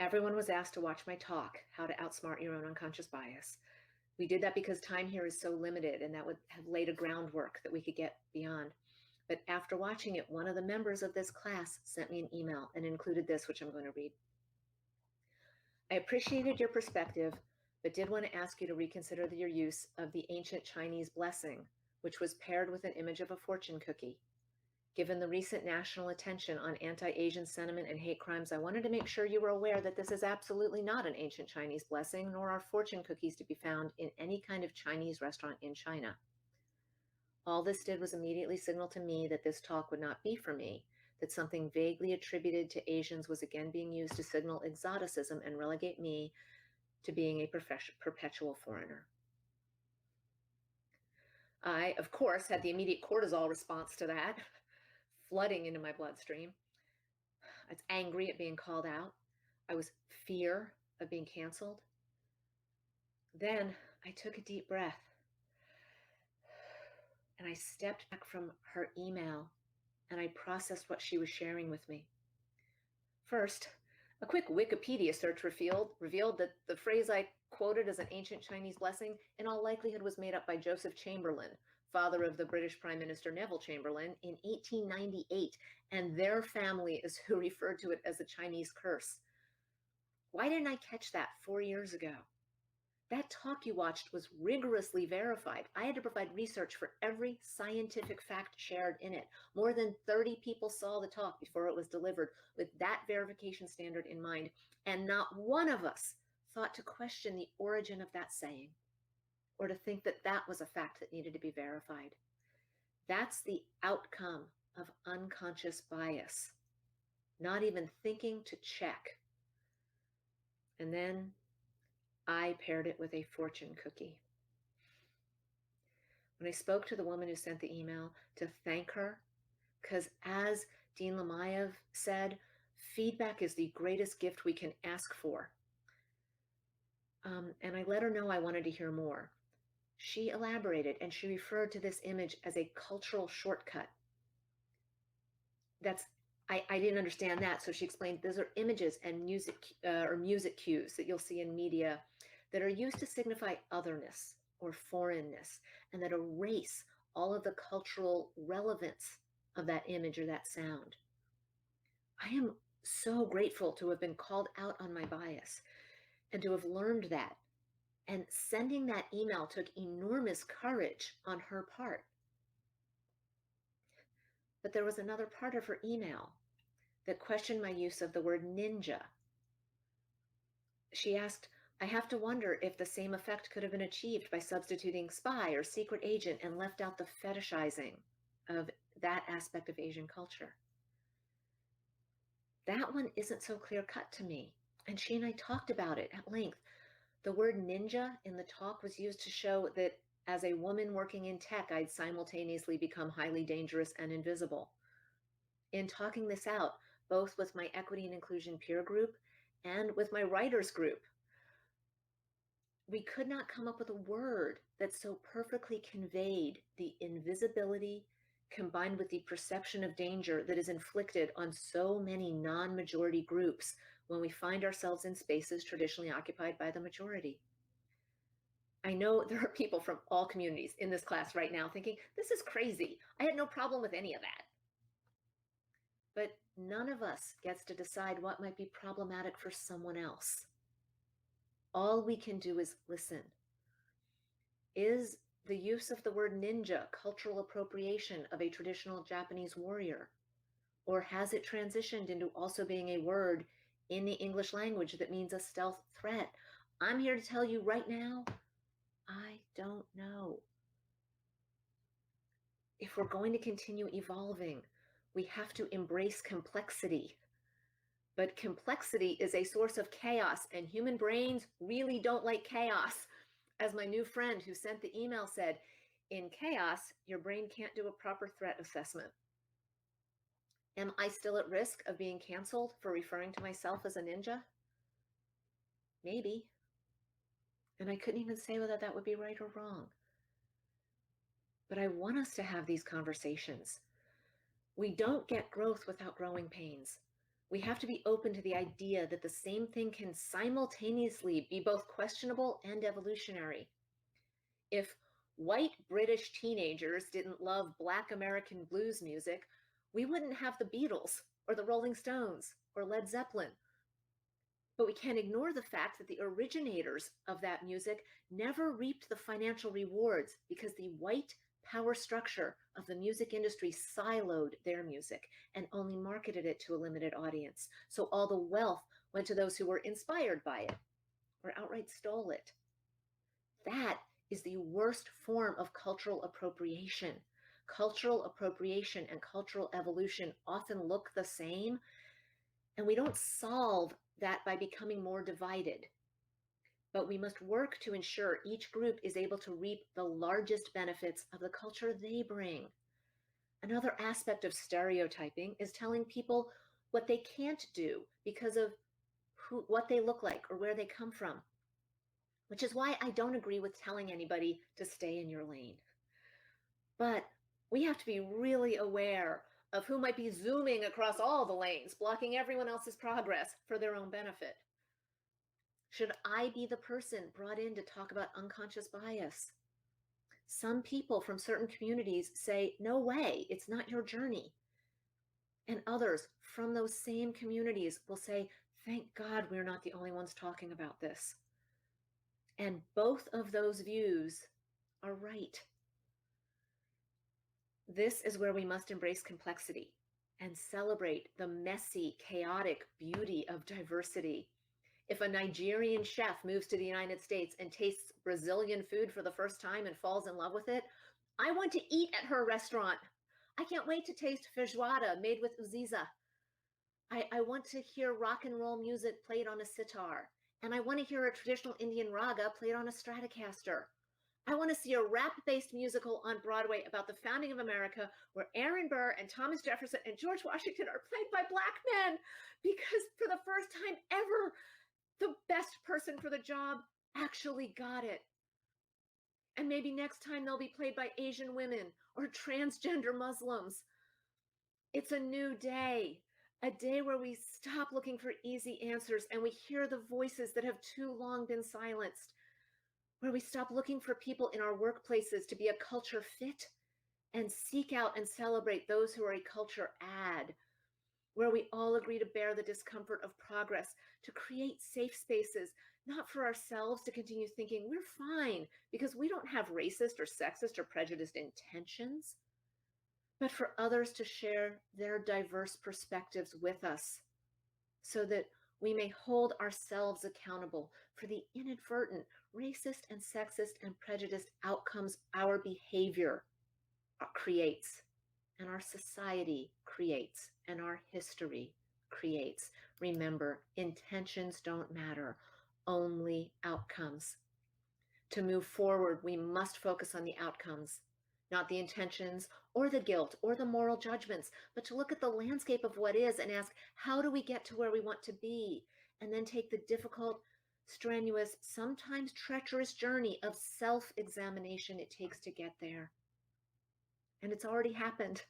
Everyone was asked to watch my talk, How to Outsmart Your Own Unconscious Bias. We did that because time here is so limited, and that would have laid a groundwork that we could get beyond. But after watching it, one of the members of this class sent me an email and included this, which I'm going to read. I appreciated your perspective, but did want to ask you to reconsider your use of the ancient Chinese blessing, which was paired with an image of a fortune cookie. Given the recent national attention on anti-Asian sentiment and hate crimes, I wanted to make sure you were aware that this is absolutely not an ancient Chinese blessing, nor are fortune cookies to be found in any kind of Chinese restaurant in China. All this did was immediately signal to me that this talk would not be for me, that something vaguely attributed to Asians was again being used to signal exoticism and relegate me to being a perpetual foreigner. I, of course, had the immediate cortisol response to that, flooding into my bloodstream. I was angry at being called out. I was fear of being canceled. Then I took a deep breath and I stepped back from her email and I processed what she was sharing with me. First, a quick Wikipedia search revealed that the phrase I quoted as an ancient Chinese blessing in all likelihood was made up by Joseph Chamberlain, father of the British Prime Minister Neville Chamberlain, in 1898, and their family is who referred to it as a Chinese curse. Why didn't I catch that 4 years ago? That talk you watched was rigorously verified. I had to provide research for every scientific fact shared in it. More than 30 people saw the talk before it was delivered with that verification standard in mind, and not one of us thought to question the origin of that saying or to think that that was a fact that needed to be verified. That's the outcome of unconscious bias, not even thinking to check. And then I paired it with a fortune cookie. When I spoke to the woman who sent the email to thank her, because as Dean Lamayev said, feedback is the greatest gift we can ask for. And I let her know I wanted to hear more. She elaborated and she referred to this image as a cultural shortcut. I didn't understand that, so she explained those are images and music cues that you'll see in media that are used to signify otherness or foreignness, and that erase all of the cultural relevance of that image or that sound. I am so grateful to have been called out on my bias and to have learned that. And sending that email took enormous courage on her part. But there was another part of her email that questioned my use of the word ninja. She asked, I have to wonder if the same effect could have been achieved by substituting spy or secret agent and left out the fetishizing of that aspect of Asian culture. That one isn't so clear-cut to me, and she and I talked about it at length. The word ninja in the talk was used to show that as a woman working in tech, I'd simultaneously become highly dangerous and invisible. In talking this out, both with my equity and inclusion peer group and with my writers group, we could not come up with a word that so perfectly conveyed the invisibility combined with the perception of danger that is inflicted on so many non-majority groups when we find ourselves in spaces traditionally occupied by the majority. I know there are people from all communities in this class right now thinking, this is crazy. I had no problem with any of that. But none of us gets to decide what might be problematic for someone else. All we can do is listen. Is the use of the word ninja cultural appropriation of a traditional Japanese warrior? Or has it transitioned into also being a word in the English language that means a stealth threat? I'm here to tell you right now, I don't know. If we're going to continue evolving, we have to embrace complexity. But complexity is a source of chaos, and human brains really don't like chaos. As my new friend who sent the email said, in chaos, your brain can't do a proper threat assessment. Am I still at risk of being canceled for referring to myself as a ninja? Maybe. And I couldn't even say whether that would be right or wrong. But I want us to have these conversations. We don't get growth without growing pains. We have to be open to the idea that the same thing can simultaneously be both questionable and evolutionary. If white British teenagers didn't love Black American blues music, we wouldn't have the Beatles or the Rolling Stones or Led Zeppelin. But we can't ignore the fact that the originators of that music never reaped the financial rewards because the white power structure of the music industry siloed their music and only marketed it to a limited audience. So all the wealth went to those who were inspired by it or outright stole it. That is the worst form of cultural appropriation. Cultural appropriation and cultural evolution often look the same, and we don't solve that by becoming more divided. But we must work to ensure each group is able to reap the largest benefits of the culture they bring. Another aspect of stereotyping is telling people what they can't do because of what they look like or where they come from, which is why I don't agree with telling anybody to stay in your lane. But we have to be really aware of who might be zooming across all the lanes, blocking everyone else's progress for their own benefit. Should I be the person brought in to talk about unconscious bias? Some people from certain communities say, no way, it's not your journey. And others from those same communities will say, thank God we're not the only ones talking about this. And both of those views are right. This is where we must embrace complexity and celebrate the messy, chaotic beauty of diversity. If a Nigerian chef moves to the United States and tastes Brazilian food for the first time and falls in love with it, I want to eat at her restaurant. I can't wait to taste feijoada made with uziza. I want to hear rock and roll music played on a sitar, and I want to hear a traditional Indian raga played on a Stratocaster. I want to see a rap-based musical on Broadway about the founding of America where Aaron Burr and Thomas Jefferson and George Washington are played by Black men, because for the first time ever, the best person for the job actually got it. And maybe next time they'll be played by Asian women or transgender Muslims. It's a new day, a day where we stop looking for easy answers and we hear the voices that have too long been silenced, where we stop looking for people in our workplaces to be a culture fit and seek out and celebrate those who are a culture add, where we all agree to bear the discomfort of progress, to create safe spaces, not for ourselves to continue thinking we're fine because we don't have racist or sexist or prejudiced intentions, but for others to share their diverse perspectives with us so that we may hold ourselves accountable for the inadvertent racist and sexist and prejudiced outcomes our behavior creates, and our society creates, and our history creates. Remember, intentions don't matter, only outcomes. To move forward, we must focus on the outcomes, not the intentions or the guilt or the moral judgments, but to look at the landscape of what is and ask, how do we get to where we want to be? And then take the difficult, strenuous, sometimes treacherous journey of self-examination it takes to get there. And it's already happened.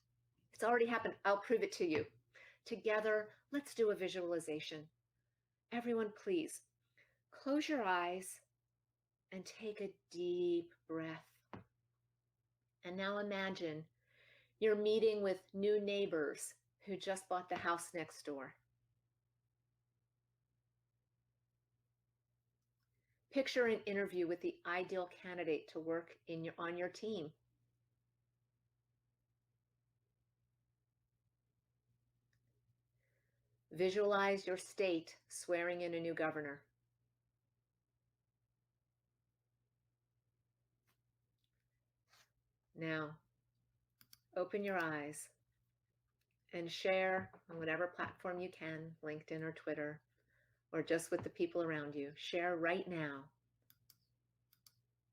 It's already happened. I'll prove it to you. Together, let's do a visualization. Everyone, please close your eyes and take a deep breath. And now imagine you're meeting with new neighbors who just bought the house next door. Picture an interview with the ideal candidate to work on your team. Visualize your state swearing in a new governor. Now, open your eyes and share on whatever platform you can, LinkedIn or Twitter, or just with the people around you. Share right now.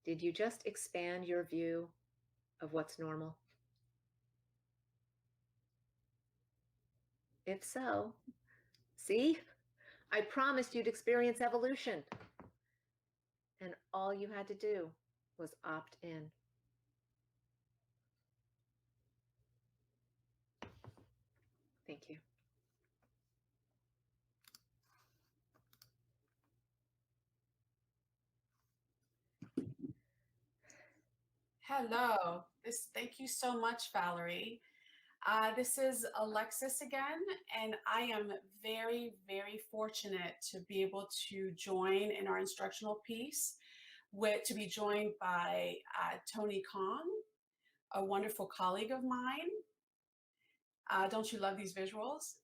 Did you just expand your view of what's normal? If so, see, I promised you'd experience evolution. And all you had to do was opt in. Thank you. Hello. Thank you so much, Valerie. This is Alexis again, and I am very, very fortunate to be able to join in our instructional piece, to be joined by Tony Khan, a wonderful colleague of mine. Don't you love these visuals?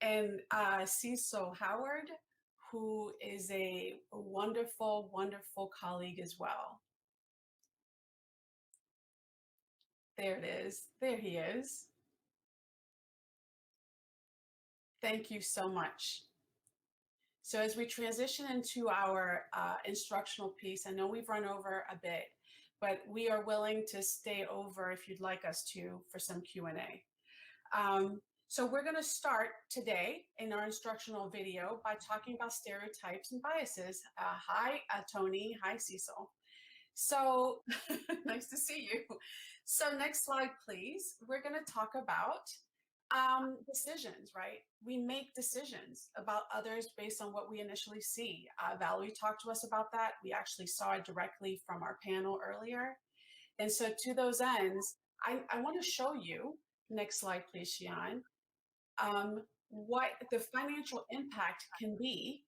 And Cecil Howard, who is a wonderful, wonderful colleague as well. There it is. There he is. Thank you so much. So as we transition into our instructional piece, I know we've run over a bit, but we are willing to stay over if you'd like us to for some Q&A. So we're going to start today in our instructional video by talking about stereotypes and biases. Hi, Tony. Hi, Cecil. So nice to see you. So next slide, please. We're going to talk about decisions, right? We make decisions about others based on what we initially see. Valerie talked to us about that. We actually saw it directly from our panel earlier. And so to those ends, I want to show you, next slide, please, Xian, what the financial impact can be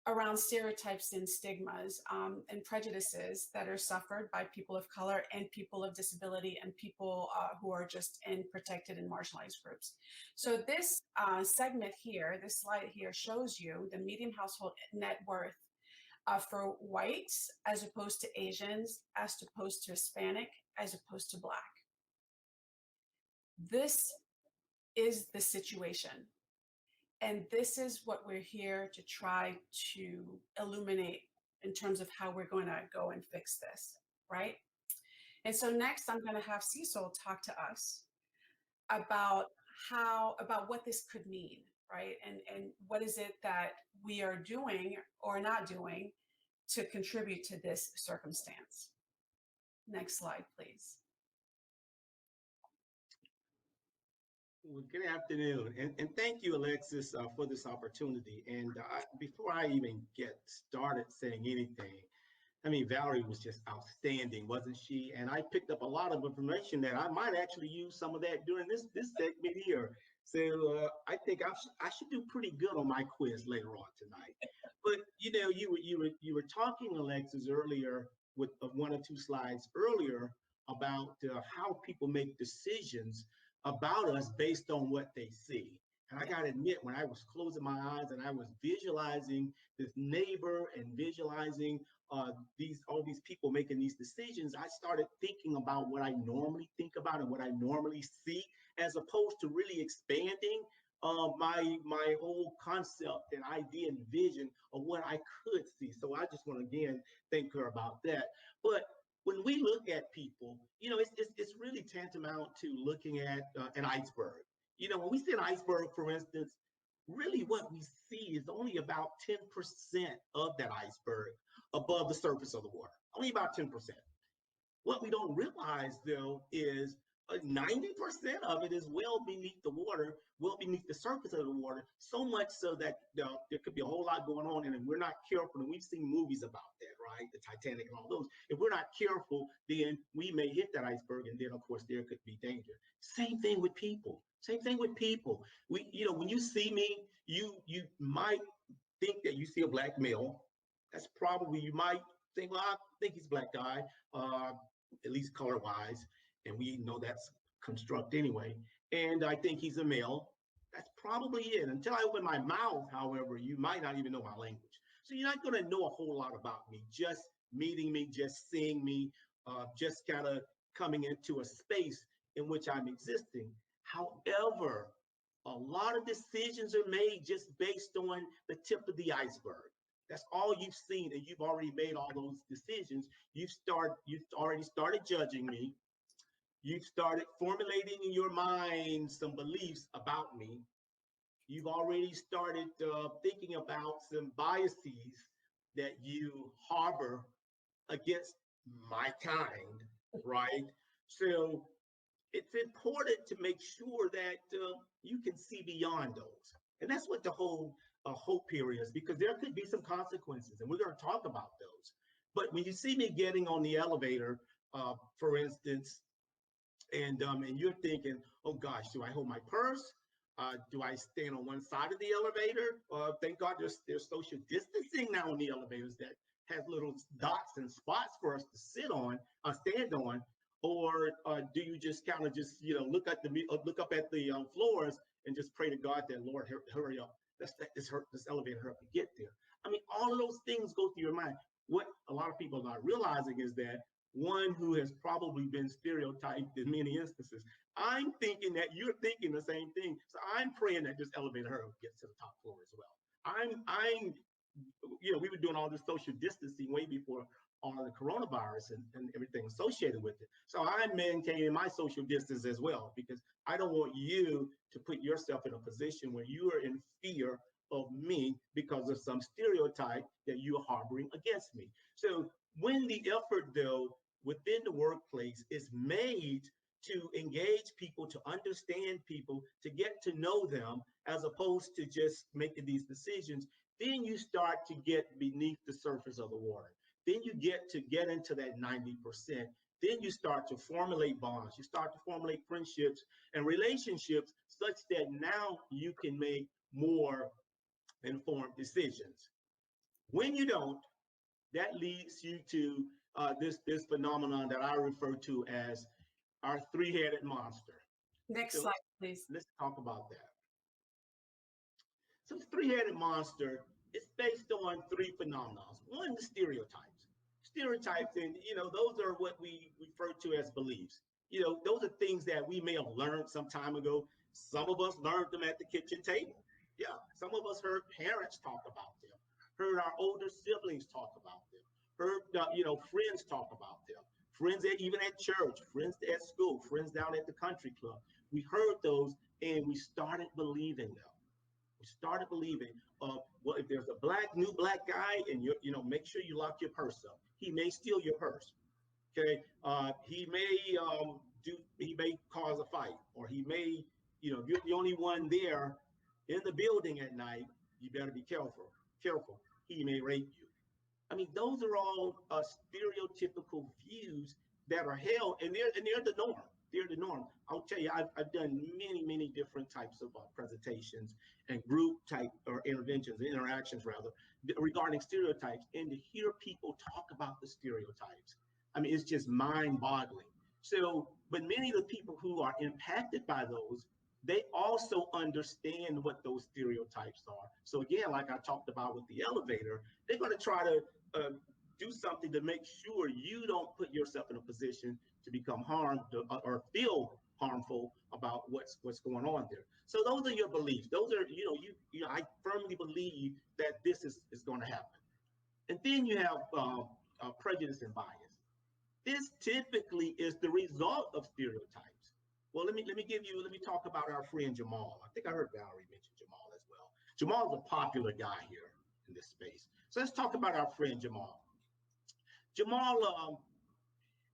around stereotypes and stigmas and prejudices that are suffered by people of color and people of disability and people who are just in protected and marginalized groups. So this segment here, this slide here shows you the median household net worth for whites as opposed to Asians, as opposed to Hispanic, as opposed to Black. This is the situation. And this is what we're here to try to illuminate in terms of how we're going to go and fix this, right? And so next, I'm going to have Cecil talk to us about what this could mean, right? And what is it that we are doing or not doing to contribute to this circumstance. Next slide, please. Well, good afternoon, and thank you, Alexis, for this opportunity. And before I even get started saying anything, I mean, Valerie was just outstanding, wasn't she? And I picked up a lot of information that I might actually use some of that during this segment here. So I think I should do pretty good on my quiz later on tonight. But you know, you were talking, Alexis, earlier with one or two slides earlier about how people make decisions about us based on what they see. And I gotta admit, when I was closing my eyes and I was visualizing this neighbor and visualizing all these people making these decisions, I started thinking about what I normally think about and what I normally see, as opposed to really expanding my whole concept and idea and vision of what I could see. So I just want to again thank her about that. But when we look at people, you know, it's really tantamount to looking at an iceberg. You know, when we see an iceberg, for instance, really what we see is only about 10% of that iceberg above the surface of the water, only about 10%. What we don't realize, though, is 90% of it is well beneath the water, well beneath the surface of the water, so much so that there could be a whole lot going on. And if we're not careful, and we've seen movies about that, right? The Titanic and all those. If we're not careful, then we may hit that iceberg, and then, of course, there could be danger. Same thing with people. Same thing with people. You know, when you see me, you might think that you see a Black male, That's probably, you might think, well, I think he's a black guy, at least color wise. And we know that's construct anyway. And I think he's a male. That's probably it. Until I open my mouth, however, you might not even know my language. So you're not going to know a whole lot about me, just meeting me, just seeing me, just kind of coming into a space in which I'm existing. However, a lot of decisions are made just based on the tip of the iceberg. That's all you've seen, and you've already made all those decisions. You've already started judging me. You've started formulating in your mind some beliefs about me. You've already started thinking about some biases that you harbor against my kind, right? So it's important to make sure that you can see beyond those. And that's what the whole hope here is, because there could be some consequences, and we're going to talk about those. But when you see me getting on the elevator, for instance, and you're thinking, oh gosh, do I hold my purse? Do I stand on one side of the elevator? Thank God there's social distancing now in the elevators that has little dots and spots for us to sit on, stand on. Or do you just kind of just look up at the floors and just pray to God that, Lord, hurry up, let's let this elevator hurry up and get there. I mean, all of those things go through your mind. What a lot of people are not realizing is that one who has probably been stereotyped in many instances, I'm thinking that you're thinking the same thing. So I'm praying that this elevator hurry up gets to the top floor as well. I'm we were doing all this social distancing way before all of the coronavirus and everything associated with it. So I'm maintaining my social distance as well, because I don't want you to put yourself in a position where you are in fear of me because of some stereotype that you're harboring against me. So when the effort, though, within the workplace is made to engage people, to understand people, to get to know them, as opposed to just making these decisions, then you start to get beneath the surface of the water. Then you get into that 90%. Then you start to formulate bonds. You start to formulate friendships and relationships such that now you can make more informed decisions. When you don't, that leads you to this phenomenon that I refer to as our three-headed monster. Next slide, please. Let's talk about that. So the three-headed monster is based on three phenomena. One, the stereotypes. Stereotypes, and those are what we refer to as beliefs. Those are things that we may have learned some time ago. Some of us learned them at the kitchen table. Yeah, some of us heard parents talk about them, heard our older siblings talk about them, heard friends talk about them, friends even at church, friends at school, friends down at the country club. We heard those and we started believing them. We started believing, well, if there's a new black guy, and make sure you lock your purse up. He may steal your purse. Okay, he may cause a fight, or he may, if you're the only one there in the building at night, you better be careful. He may rape you. I mean, those are all stereotypical views that are held, and they're the norm. They're the norm. I'll tell you, I've done many different types of presentations and group type or interventions, interactions rather, regarding stereotypes, and to hear people talk about the stereotypes, I mean, it's just mind-boggling. So, but many of the people who are impacted by those, they also understand what those stereotypes are. So again, like I talked about with the elevator, they're going to try to do something to make sure you don't put yourself in a position to become harmed or feel harmful about what's going on there. So those are your beliefs. Those are, I firmly believe that this is going to happen. And then you have prejudice and bias. This typically is the result of stereotypes. Well, let me talk about our friend Jamal. I think I heard Valerie mention Jamal as well. Jamal's a popular guy here in this space. So let's talk about our friend Jamal. Jamal,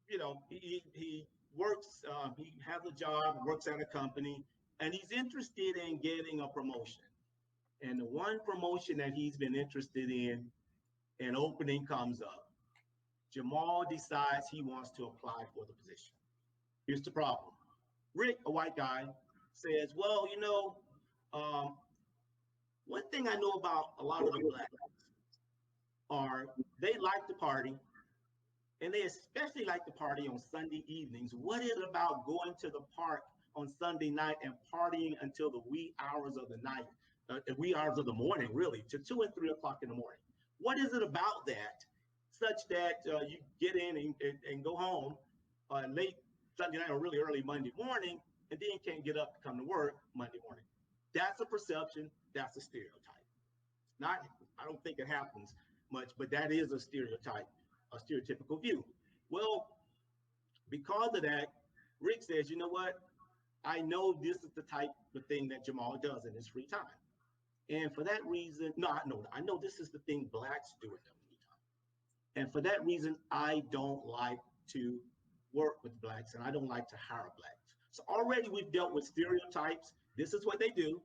he works, he has a job, works at a company, and he's interested in getting a promotion. And the one promotion that he's been interested in, an opening comes up. Jamal decides he wants to apply for the position. Here's the problem. Rick, a white guy, says, well, one thing I know about a lot of the blacks, are they like to party, and they especially like to party on Sunday evenings. What is it about going to the park on Sunday night and partying until the wee hours of the night, wee hours of the morning, really, to 2 and 3 o'clock in the morning? What is it about that such that you get in and go home late Sunday night or really early Monday morning, and then can't get up to come to work Monday morning? That's a perception. That's a stereotype. Not, I don't think it happens much, but that is a stereotype, a stereotypical view. Well, because of that, Rick says, you know what? I know this is the type of thing that Jamal does in his free time. And for that reason, I know this is the thing Blacks do in their free time. And for that reason, I don't like to work with Blacks and I don't like to hire Blacks. So already we've dealt with stereotypes. This is what they do.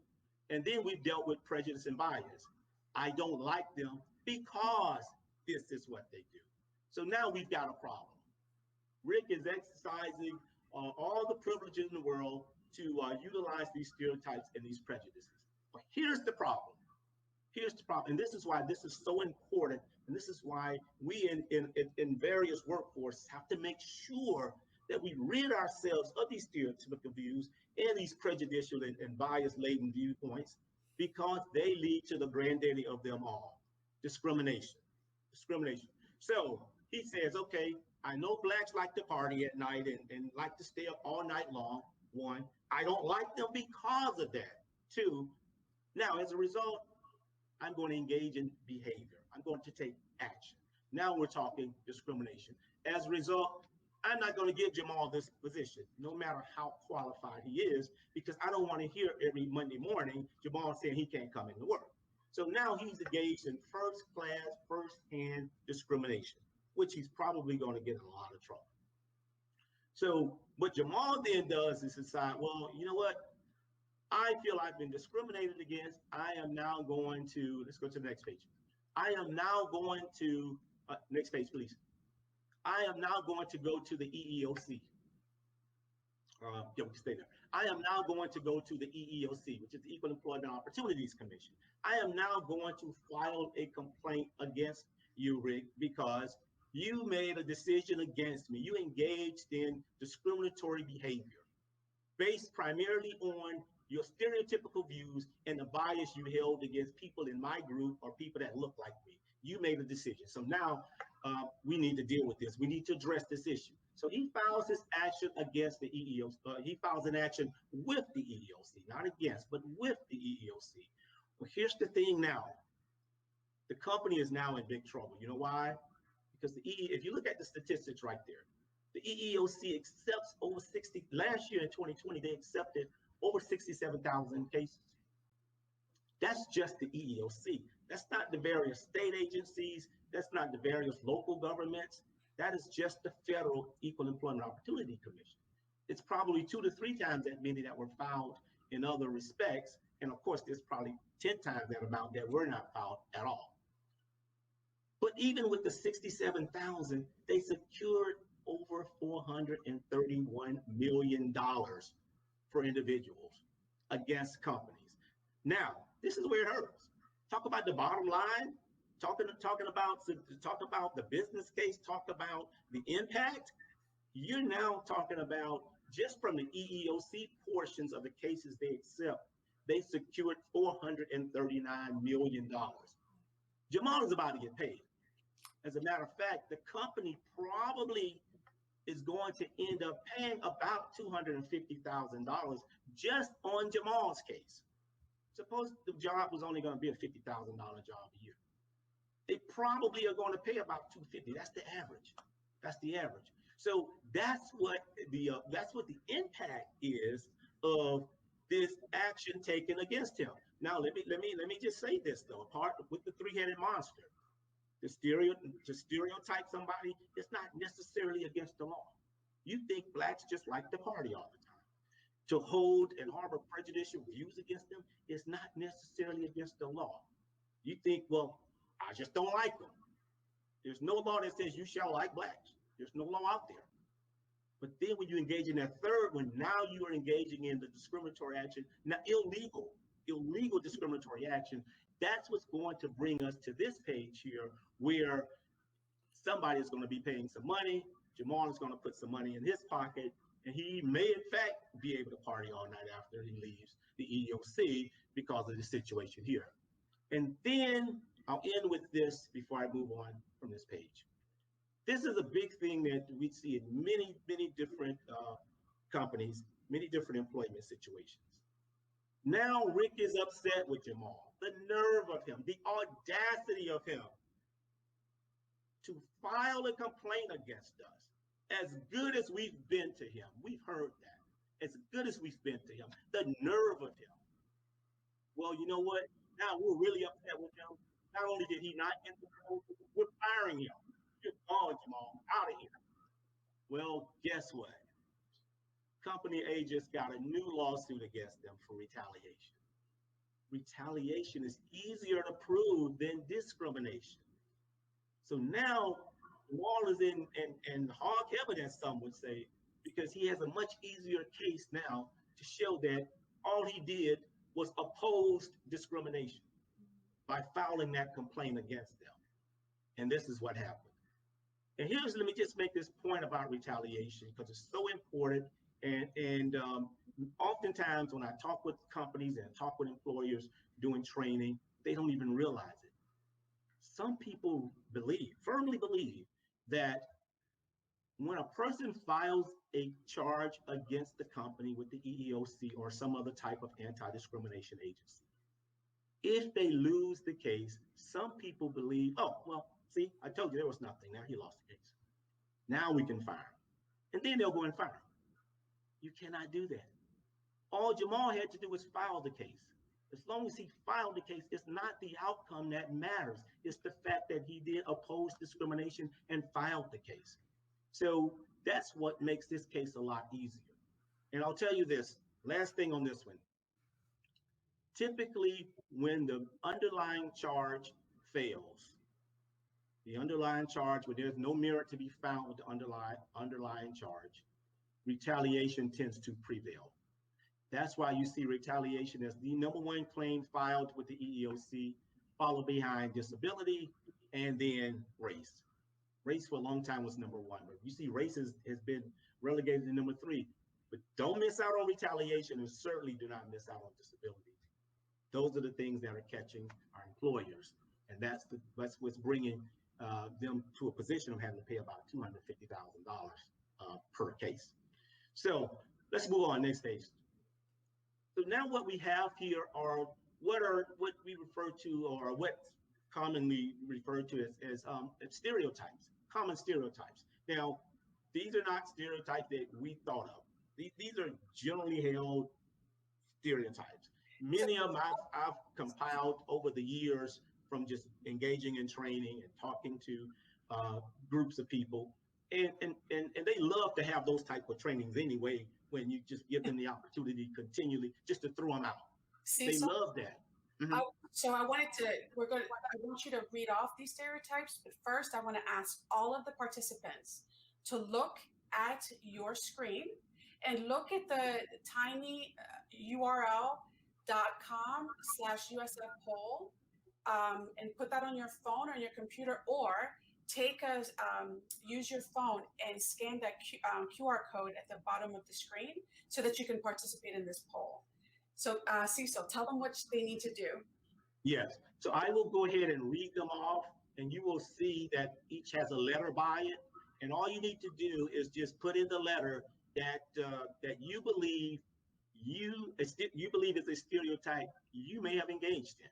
And then we've dealt with prejudice and bias. I don't like them because this is what they do. So now we've got a problem. Rick is exercising all the privileges in the world to utilize these stereotypes and these prejudices. But here's the problem. Here's the problem. And this is why this is so important. And this is why we in various workforces have to make sure that we rid ourselves of these stereotypical views and these prejudicial and bias-laden viewpoints, because they lead to the granddaddy of them all, discrimination. Discrimination. So he says, okay, I know Blacks like to party at night and like to stay up all night long. One, I don't like them because of that. Two, now as a result, I'm going to engage in behavior. I'm going to take action. Now we're talking discrimination. As a result, I'm not going to give Jamal this position, no matter how qualified he is, because I don't want to hear every Monday morning Jamal saying he can't come into work. So now he's engaged in first-class, first-hand discrimination, which he's probably going to get in a lot of trouble. So what Jamal then does is decide, well, you know what? I feel I've been discriminated against. I am now going to, let's go to the next page. I am now going to, next page, please. I am now going to go to the EEOC. Yeah, we can stay there. I am now going to go to the EEOC, which is the Equal Employment Opportunities Commission. I am now going to file a complaint against you, Rick, because you made a decision against me. You engaged in discriminatory behavior based primarily on your stereotypical views and the bias you held against people in my group or people that look like me. You made a decision. So now we need to deal with this. We need to address this issue. So he files his action against the EEOC. He files an action with the EEOC, not against, but with the EEOC. Well, here's the thing now. The company is now in big trouble. You know why? Because if you look at the statistics right there, the EEOC accepts over 60, last year in 2020, they accepted over 67,000 cases. That's just the EEOC. That's not the various state agencies. That's not the various local governments. That is just the Federal Equal Employment Opportunity Commission. It's probably 2 to 3 times that many that were filed in other respects. And of course, there's probably 10 times that amount that were not filed at all. But even with the 67,000, they secured over $431 million for individuals against companies. Now, this is where it hurts. Talk about the bottom line, talk about the business case, talk about the impact. You're now talking about just from the EEOC portions of the cases they accept, they secured $439 million. Jamal is about to get paid. As a matter of fact, the company probably is going to end up paying about $250,000 just on Jamal's case. Suppose the job was only going to be a $50,000 job a year. They probably are going to pay about $250,000. That's the average. That's the average. So that's what the impact is of this action taken against him. Now let me just say this though. Apart with the three-headed monster, to stereotype somebody, it's not necessarily against the law. You think Blacks just like to party all the time. To hold and harbor prejudicial views against them is not necessarily against the law. You think, well, I just don't like them. There's no law that says you shall like Blacks. There's no law out there. But then when you engage in that third one, now you are engaging in the discriminatory action, now illegal discriminatory action. That's what's going to bring us to this page here, where somebody is going to be paying some money. Jamal is going to put some money in his pocket, and he may, in fact, be able to party all night after he leaves the EEOC because of the situation here. And then I'll end with this before I move on from this page. This is a big thing that we see in many, many different companies, many different employment situations. Now Rick is upset with Jamal. The nerve of him, the audacity of him to file a complaint against us. As good as we've been to him, we've heard that. As good as we've been to him, the nerve of him. Well, you know what? Now we're really upset with him. Not only did he not get the role, we're firing him. You're gone, Jamal, out of here. Well, guess what? Company A just got a new lawsuit against them for retaliation. Retaliation is easier to prove than discrimination. So now Wall is in hog evidence, some would say, because he has a much easier case now to show that all he did was oppose discrimination by filing that complaint against them. And this is what happened. And let me just make this point about retaliation because it's so important. And oftentimes when I talk with companies and talk with employers doing training, they don't even realize it. Some people firmly believe that when a person files a charge against the company with the EEOC or some other type of anti-discrimination agency, if they lose the case, some people believe, oh, well, see, I told you there was nothing. Now he lost the case. Now we can fire him. And then they'll go and fire him. You cannot do that. All Jamal had to do was file the case. As long as he filed the case, it's not the outcome that matters. It's the fact that he did oppose discrimination and filed the case. So that's what makes this case a lot easier. And I'll tell you this, last thing on this one. Typically, when the underlying charge fails, the underlying charge where there's no merit to be found with the underlying charge, retaliation tends to prevail. That's why you see retaliation as the number one claim filed with the EEOC, followed behind disability, and then race. Race for a long time was number one, but you see race has been relegated to number three. But don't miss out on retaliation, and certainly do not miss out on disability. Those are the things that are catching our employers, and that's what's bringing them to a position of having to pay about $250,000 per case. So let's move on, next page. So now what we have here are what we refer to, or what's commonly referred to as stereotypes, common stereotypes. Now, these are not stereotypes that we thought of. These are generally held stereotypes. Many of them I've compiled over the years from just engaging in training and talking to groups of people. And they love to have those type of trainings anyway, when you just give them the opportunity continually just to throw them out. They love that. Mm-hmm. So I want you to read off these stereotypes, but first I want to ask all of the participants to look at your screen and look at the tiny url.com/USF poll and put that on your phone or your computer, or use your phone and scan that QR code at the bottom of the screen so that you can participate in this poll. So Cecil, tell them what they need to do. Yes, so I will go ahead and read them off, and you will see that each has a letter by it. And all you need to do is just put in the letter that you believe is a stereotype you may have engaged in.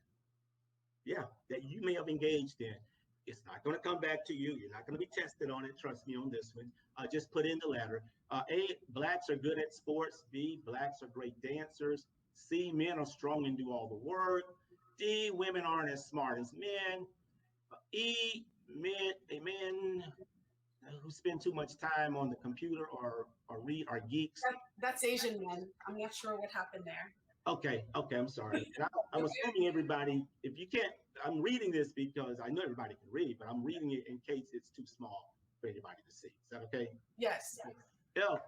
Yeah, that you may have engaged in. It's not going to come back to you. You're not going to be tested on it. Trust me on this one. Just put in the letter. A, blacks are good at sports. B, blacks are great dancers. C, men are strong and do all the work. D, women aren't as smart as men. E, men who spend too much time on the computer or read are geeks. That's Asian men. I'm not sure what happened there. Okay, I'm sorry. I was assuming everybody, if you can't, I'm reading this because I know everybody can read, but I'm reading it in case it's too small for anybody to see. Is that okay? Yes. F,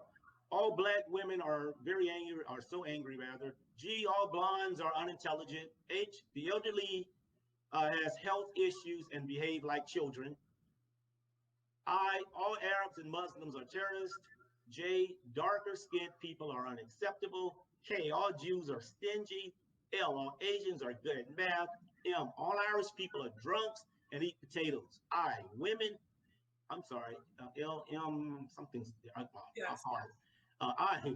all black women are very angry, are so angry rather. G, all blondes are unintelligent. H, the elderly has health issues and behave like children. I, all Arabs and Muslims are terrorists. J, darker skinned people are unacceptable. K, all Jews are stingy. L, all Asians are good at math. M, all Irish people are drunks and eat potatoes. I, women, I'm sorry, L, M, something's hard. I,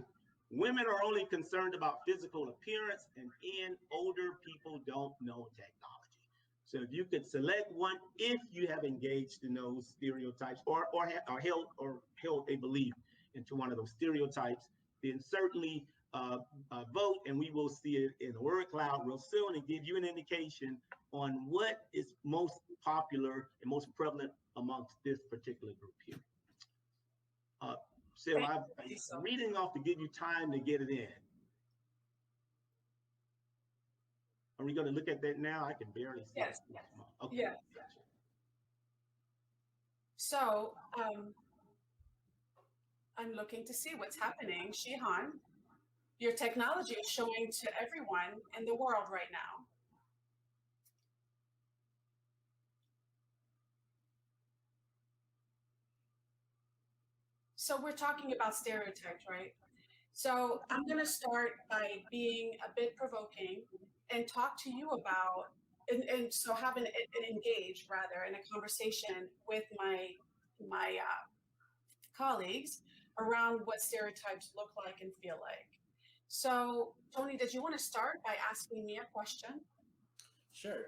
women are only concerned about physical appearance, and N, older people don't know technology. So if you could select one, if you have engaged in those stereotypes or held a belief into one of those stereotypes, then certainly vote, and we will see it in the word cloud real soon and give you an indication on what is most popular and most prevalent amongst this particular group here. So I'm reading off to give you time to get it in. Are we going to look at that now? I can barely see it. Okay. Yes. Gotcha. So I'm looking to see what's happening. Shihan, your technology is showing to everyone in the world right now. So we're talking about stereotypes, right? So I'm going to start by being a bit provoking and talk to you about, and so have an engage rather in a conversation with my colleagues around what stereotypes look like and feel like. So Tony, did you want to start by asking me a question? Sure.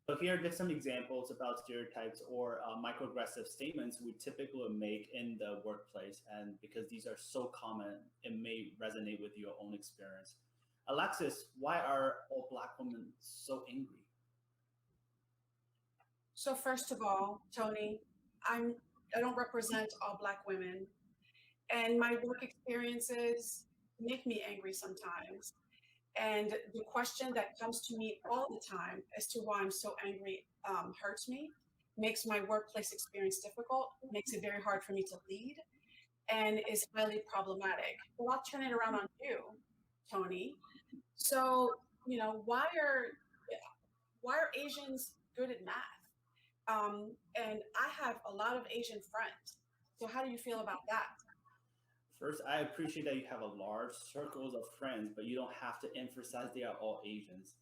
So here are just some examples about stereotypes or microaggressive statements we typically make in the workplace. And because these are so common, it may resonate with your own experience. Alexis, why are all Black women so angry? So first of all, Tony, I don't represent all Black women, and my work experiences make me angry sometimes. And the question that comes to me all the time as to why I'm so angry hurts me, makes my workplace experience difficult, makes it very hard for me to lead, and is highly problematic. Well, I'll turn it around on you, Tony. So, you know, why are Asians good at math? And I have a lot of Asian friends. So how do you feel about that? First, I appreciate that you have a large circles of friends, but you don't have to emphasize they are all Asians.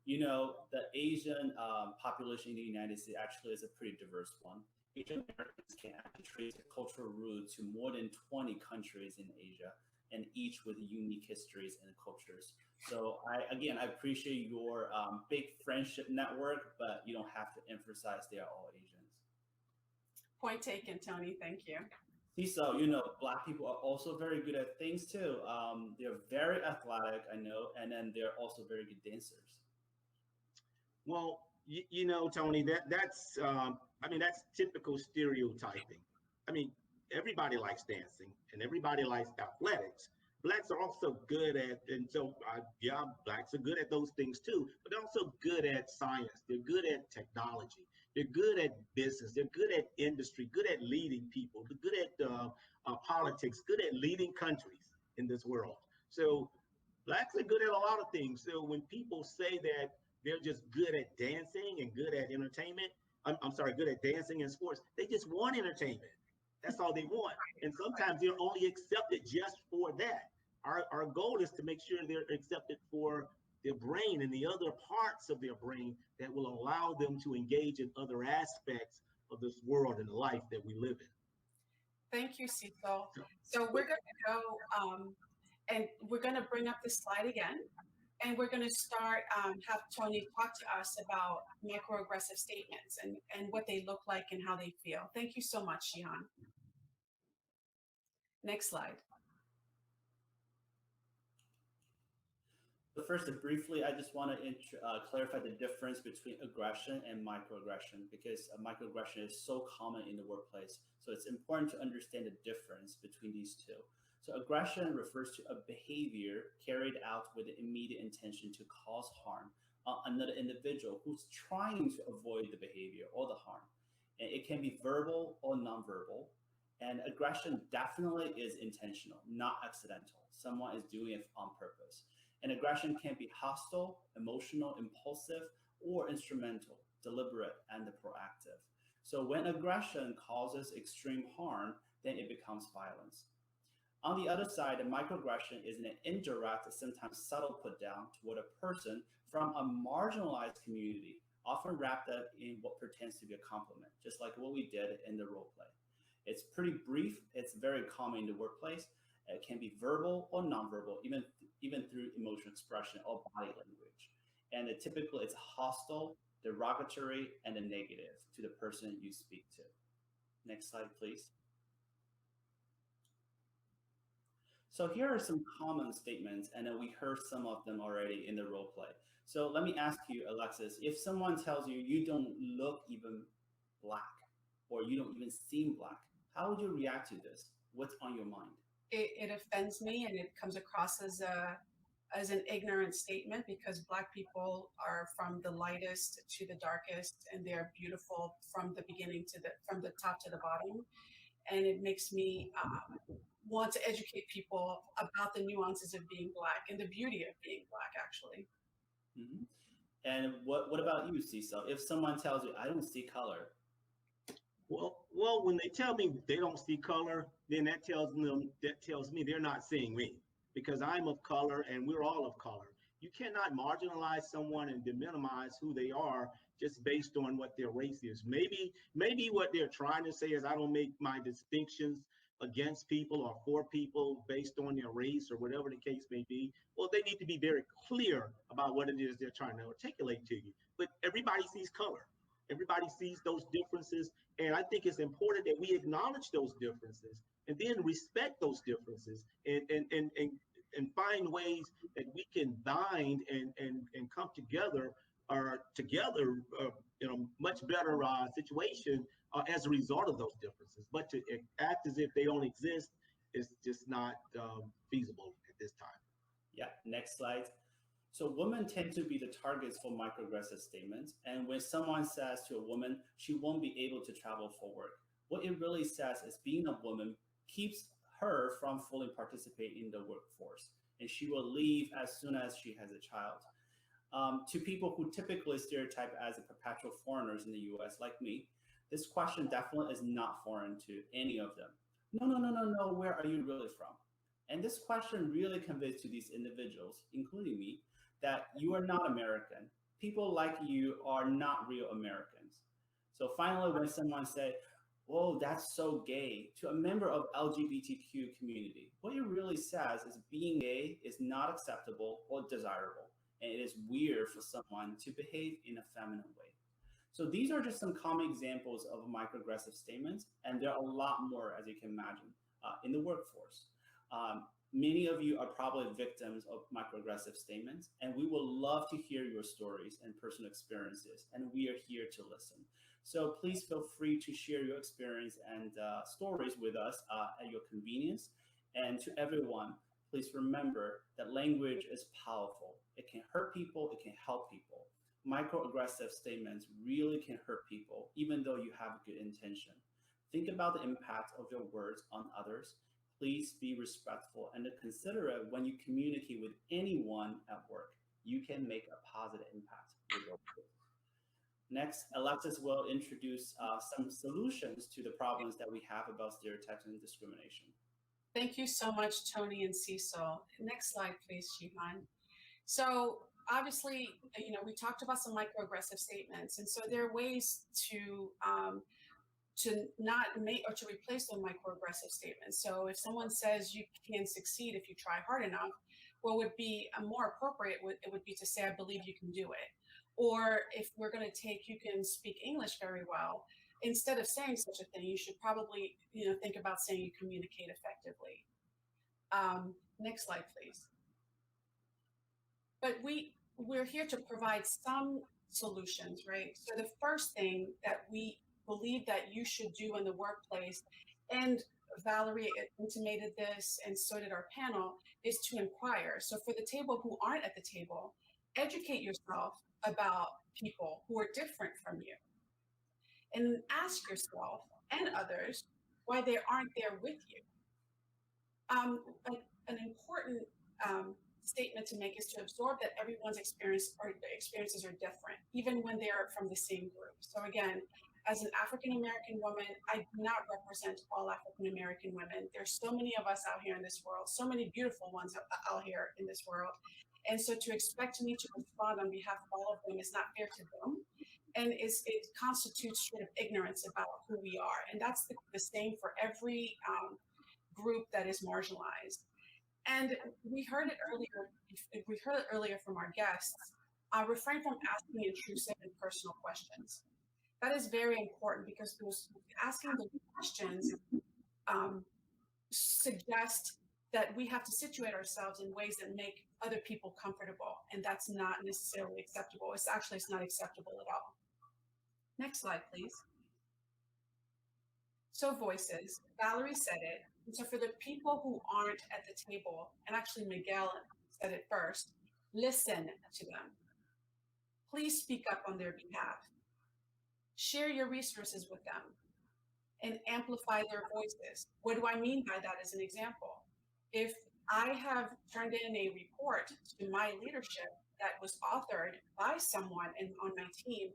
You know, the Asian population in the United States actually is a pretty diverse one. Asian Americans can actually trace their cultural roots to more than 20 countries in Asia, and each with unique histories and cultures. So I appreciate your big friendship network, but you don't have to emphasize they are all Asians. Point taken, Tony. Thank you. So, you know, Black people are also very good at things too. They're very athletic, I know, and then they're also very good dancers. Well, you know, Tony, that's typical stereotyping. I mean, everybody likes dancing and everybody likes athletics. Blacks are also good at, and so Blacks are good at those things too, but they're also good at science. They're good at technology. They're good at business. They're good at industry, good at leading people. They're good at politics, good at leading countries in this world. So Blacks are good at a lot of things. So when people say that they're just good at dancing and good at entertainment, I'm sorry, good at dancing and sports, they just want entertainment. That's all they want. And sometimes they're only accepted just for that. Our goal is to make sure they're accepted for their brain and the other parts of their brain that will allow them to engage in other aspects of this world and the life that we live in. Thank you, Cecil. So we're going to go and we're going to bring up this slide again. And we're going to start, have Tony talk to us about microaggressive statements and what they look like and how they feel. Thank you so much, Shihan. Next slide. So first, briefly, I just want to clarify the difference between aggression and microaggression, because microaggression is so common in the workplace. So it's important to understand the difference between these two. So aggression refers to a behavior carried out with the immediate intention to cause harm on another individual who's trying to avoid the behavior or the harm. And it can be verbal or nonverbal. And aggression definitely is intentional, not accidental. Someone is doing it on purpose. And aggression can be hostile, emotional, impulsive, or instrumental, deliberate, and proactive. So when aggression causes extreme harm, then it becomes violence. On the other side, a microaggression is an indirect, sometimes subtle put down toward a person from a marginalized community, often wrapped up in what pretends to be a compliment, just like what we did in the role play. It's pretty brief, it's very common in the workplace. It can be verbal or nonverbal, even through emotional expression or body language. And typically it's hostile, derogatory, and a negative to the person you speak to. Next slide, please. So here are some common statements, and then we heard some of them already in the role play. So let me ask you, Alexis, if someone tells you you don't look even black, or you don't even seem black, how would you react to this? What's on your mind? It offends me, and it comes across as an ignorant statement, because Black people are from the lightest to the darkest, and they're beautiful from the beginning to from the top to the bottom. And it makes me want to educate people about the nuances of being Black and the beauty of being Black, actually. Mm-hmm. And what about you, Cecil? If someone tells you, I don't see color. Well, when they tell me they don't see color, then that tells me they're not seeing me, because I'm of color and we're all of color. You cannot marginalize someone and deminimize who they are just based on what their race is. Maybe what they're trying to say is I don't make my distinctions against people or for people based on their race or whatever the case may be. Well, they need to be very clear about what it is they're trying to articulate to you. But everybody sees color. Everybody sees those differences. And I think it's important that we acknowledge those differences and then respect those differences and find ways that we can bind and come together in a much better situation as a result of those differences. But to act as if they don't exist is just not feasible at this time. Yeah, next slide. So women tend to be the targets for microaggressive statements. And when someone says to a woman, she won't be able to travel for work, what it really says is being a woman keeps her from fully participating in the workforce. And she will leave as soon as she has a child. To people who typically stereotype as perpetual foreigners in the US, like me, this question definitely is not foreign to any of them. No, where are you really from? And this question really conveys to these individuals, including me, that you are not American. People like you are not real Americans. So finally, when someone said, "Oh, that's so gay," to a member of LGBTQ community, what it really says is being gay is not acceptable or desirable, and it is weird for someone to behave in a feminine way. So these are just some common examples of microaggressive statements, and there are a lot more, as you can imagine, in the workforce. Many of you are probably victims of microaggressive statements, and we would love to hear your stories and personal experiences, and we are here to listen. So please feel free to share your experience and stories with us at your convenience. And to everyone, please remember that language is powerful. It can hurt people, it can help people. Microaggressive statements really can hurt people, even though you have good intention. Think about the impact of your words on others. Please be respectful and considerate when you communicate with anyone at work. You can make a positive impact with your words. Next, Alexis will introduce some solutions to the problems that we have about stereotypes and discrimination. Thank you so much, Tony and Cecil. Next slide, please, Shihan. So obviously, we talked about some microaggressive statements, and so there are ways to not make or to replace those microaggressive statements. So if someone says you can succeed if you try hard enough, what would be more appropriate it would be to say, I believe you can do it. Or if we're going to take, you can speak English very well, instead of saying such a thing, you should probably think about saying you communicate effectively. Next slide, please. But we're here to provide some solutions, right? So the first thing that we believe that you should do in the workplace, and Valerie intimated this, and so did our panel, is to inquire. So for the table who aren't at the table, educate yourself about people who are different from you. And ask yourself and others why they aren't there with you. An important statement to make is to absorb that everyone's experiences are different, even when they're from the same group. So again, as an African American woman, I do not represent all African American women. There's so many of us out here in this world, so many beautiful ones out here in this world. And so to expect me to respond on behalf of all of them is not fair to them. And it constitutes sort of ignorance about who we are. And that's the same for every group that is marginalized. And we heard it earlier from our guests, refrain from asking intrusive and personal questions. That is very important because asking the questions suggest that we have to situate ourselves in ways that make other people comfortable. And that's not necessarily acceptable. It's not acceptable at all. Next slide, please. So voices, Valerie said it. And so for the people who aren't at the table, and actually Miguel said it first, listen to them. Please speak up on their behalf. Share your resources with them and amplify their voices. What do I mean by that as an example? If I have turned in a report to my leadership that was authored by someone on my team,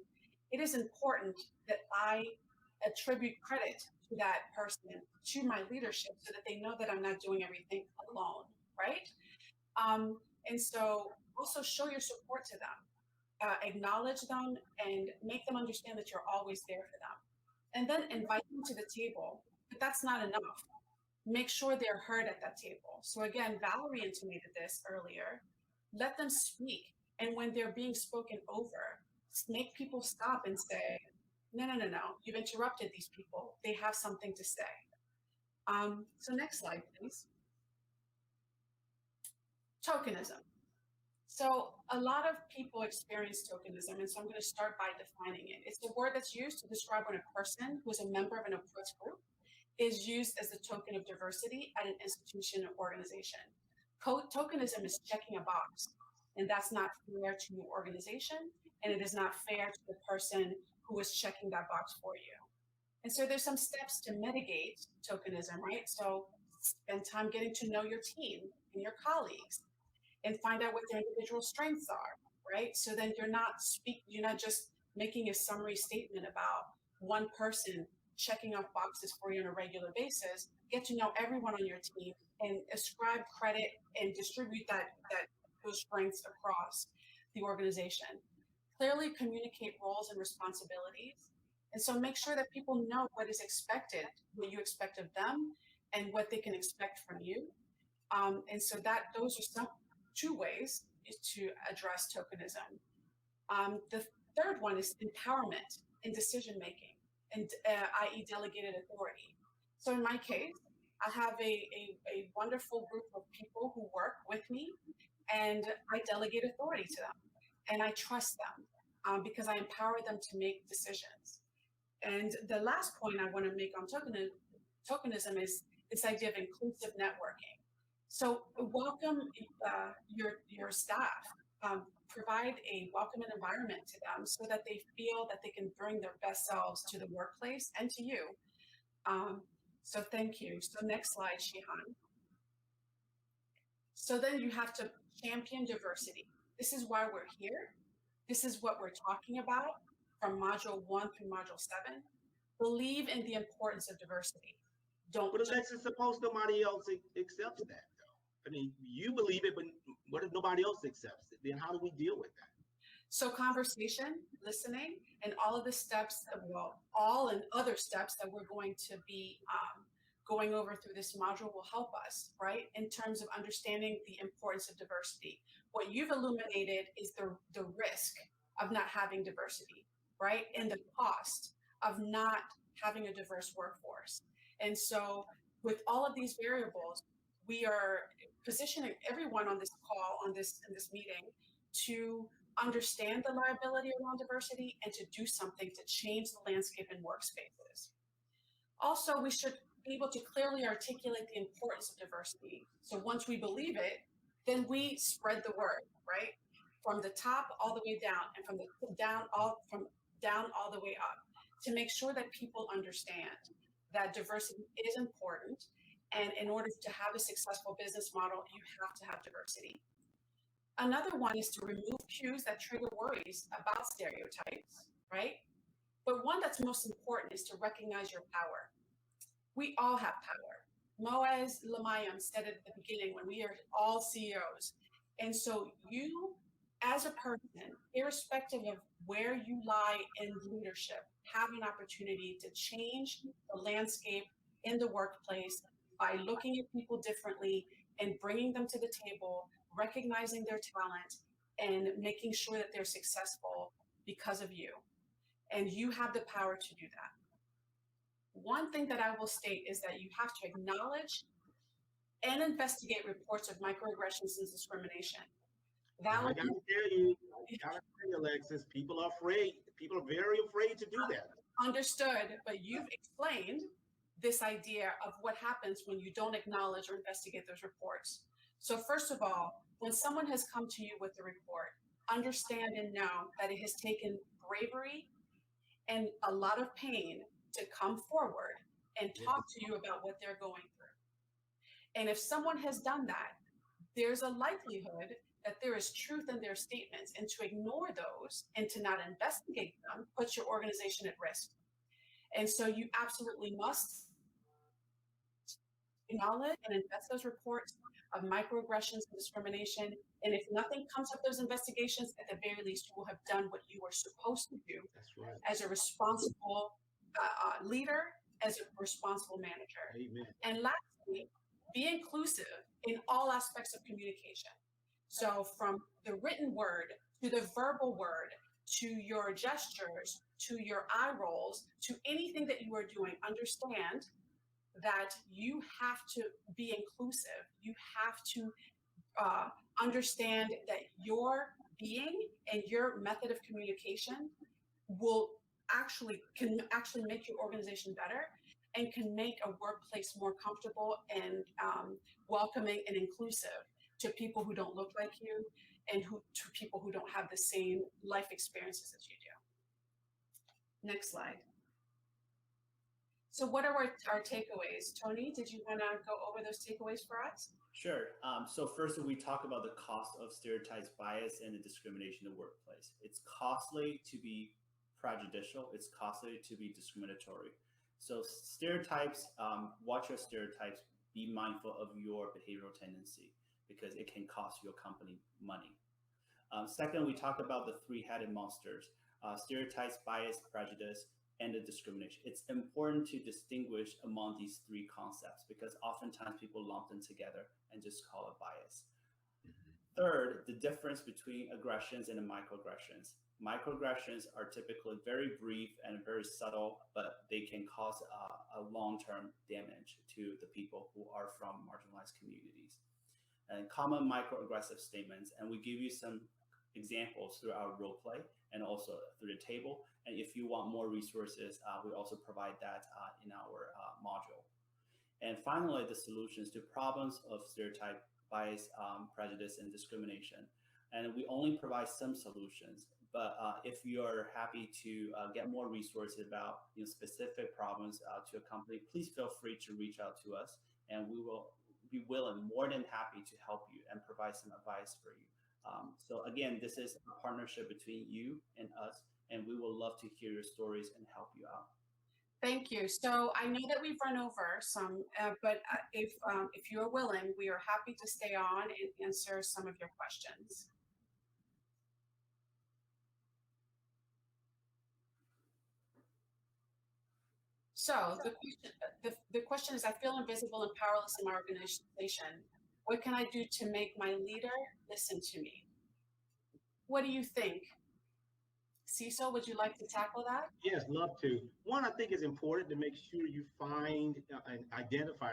it is important that I attribute credit to that person, to my leadership, so that they know that I'm not doing everything alone, right? And so also show your support to them. Acknowledge them and make them understand that you're always there for them. And then invite them to the table, but that's not enough. Make sure they're heard at that table. So again, Valerie intimated this earlier. Let them speak. And when they're being spoken over, make people stop and say, no, you've interrupted these people. They have something to say. So next slide, please. Tokenism. So a lot of people experience tokenism, and so I'm going to start by defining it. It's the word that's used to describe when a person who is a member of an oppressed group is used as a token of diversity at an institution or organization. Tokenism is checking a box, and that's not fair to your organization, and it is not fair to the person who is checking that box for you. And so there's some steps to mitigate tokenism, right? So spend time getting to know your team and your colleagues, and find out what their individual strengths are, right? So then you're not just making a summary statement about one person checking off boxes for you on a regular basis. Get to know everyone on your team and ascribe credit and distribute those strengths across the organization. Clearly communicate roles and responsibilities. And so make sure that people know what is expected, what you expect of them, and what they can expect from you. And so those are two ways to address tokenism. The third one is empowerment in decision making, and i.e. delegated authority. So in my case, I have a wonderful group of people who work with me, and I delegate authority to them, and I trust them because I empower them to make decisions. And the last point I want to make on tokenism is this idea of inclusive networking. So welcome your staff, provide a welcoming environment to them so that they feel that they can bring their best selves to the workplace and to you. So thank you. So next slide, Shihan. So then you have to champion diversity. This is why we're here. This is what we're talking about from Module 1 through Module 7. Believe in the importance of diversity. But Alexis, suppose nobody else accepts that. I mean, you believe it, but what if nobody else accepts it? Then how do we deal with that? So conversation, listening, and all of the steps, all and other steps that we're going to be going over through this module will help us, right? In terms of understanding the importance of diversity. What you've illuminated is the risk of not having diversity, right? And the cost of not having a diverse workforce. And so with all of these variables, we are positioning everyone on this call, in this meeting, to understand the liability around diversity and to do something to change the landscape in workspaces. Also, we should be able to clearly articulate the importance of diversity. So once we believe it, then we spread the word, right? From the top all the way down, and from down all the way up, to make sure that people understand that diversity is important. And in order to have a successful business model, you have to have diversity. Another one is to remove cues that trigger worries about stereotypes, right? But one that's most important is to recognize your power. We all have power. Moaz Lamayam said it at the beginning when we are all CEOs. And so you, as a person, irrespective of where you lie in leadership, have an opportunity to change the landscape in the workplace by looking at people differently and bringing them to the table, recognizing their talent, and making sure that they're successful because of you. And you have the power to do that. One thing that I will state is that you have to acknowledge and investigate reports of microaggressions and discrimination. I gotta tell you, Alexis, people are afraid. People are very afraid to do that. Understood, but you've explained this idea of what happens when you don't acknowledge or investigate those reports. So first of all, when someone has come to you with a report, understand and know that it has taken bravery and a lot of pain to come forward and talk to you about what they're going through. And if someone has done that, there's a likelihood that there is truth in their statements, and to ignore those and to not investigate them puts your organization at risk. And so you absolutely must acknowledge and invest those reports of microaggressions and discrimination. And if nothing comes of those investigations, at the very least, you will have done what you were supposed to do. That's right. As a responsible leader, as a responsible manager. Amen. And lastly, be inclusive in all aspects of communication. So from the written word to the verbal word, to your gestures, to your eye rolls, to anything that you are doing, understand that you have to be inclusive. You have to understand that your being and your method of communication can actually make your organization better and can make a workplace more comfortable and welcoming and inclusive to people who don't look like you and to people who don't have the same life experiences as you do. Next slide. So what are our takeaways? Tony, did you want to go over those takeaways for us? Sure. So first, we talk about the cost of stereotypes, bias, and the discrimination in the workplace. It's costly to be prejudicial. It's costly to be discriminatory. So stereotypes, watch your stereotypes. Be mindful of your behavioral tendency because it can cost your company money. Second, we talk about the three-headed monsters: stereotypes, bias, prejudice, and the discrimination. It's important to distinguish among these three concepts because oftentimes people lump them together and just call it bias. Third, the difference between aggressions and microaggressions. Microaggressions are typically very brief and very subtle, but they can cause a long-term damage to the people who are from marginalized communities. And common microaggressive statements, and we give you some examples through our role play and also through the table. And if you want more resources, we also provide that in our module. And finally, the solutions to problems of stereotype, bias, prejudice, and discrimination. And we only provide some solutions, but if you're happy to get more resources about specific problems to a company, please feel free to reach out to us, and we will be more than happy to help you and provide some advice for you. So again, this is a partnership between you and us, and we will love to hear your stories and help you out. Thank you. So I know that we've run over some, but if you're willing, we are happy to stay on and answer some of your questions. So the question is, I feel invisible and powerless in my organization. What can I do to make my leader listen to me? What do you think? Cecil, would you like to tackle that? Yes, love to. One, I think it's important to make sure you find and identify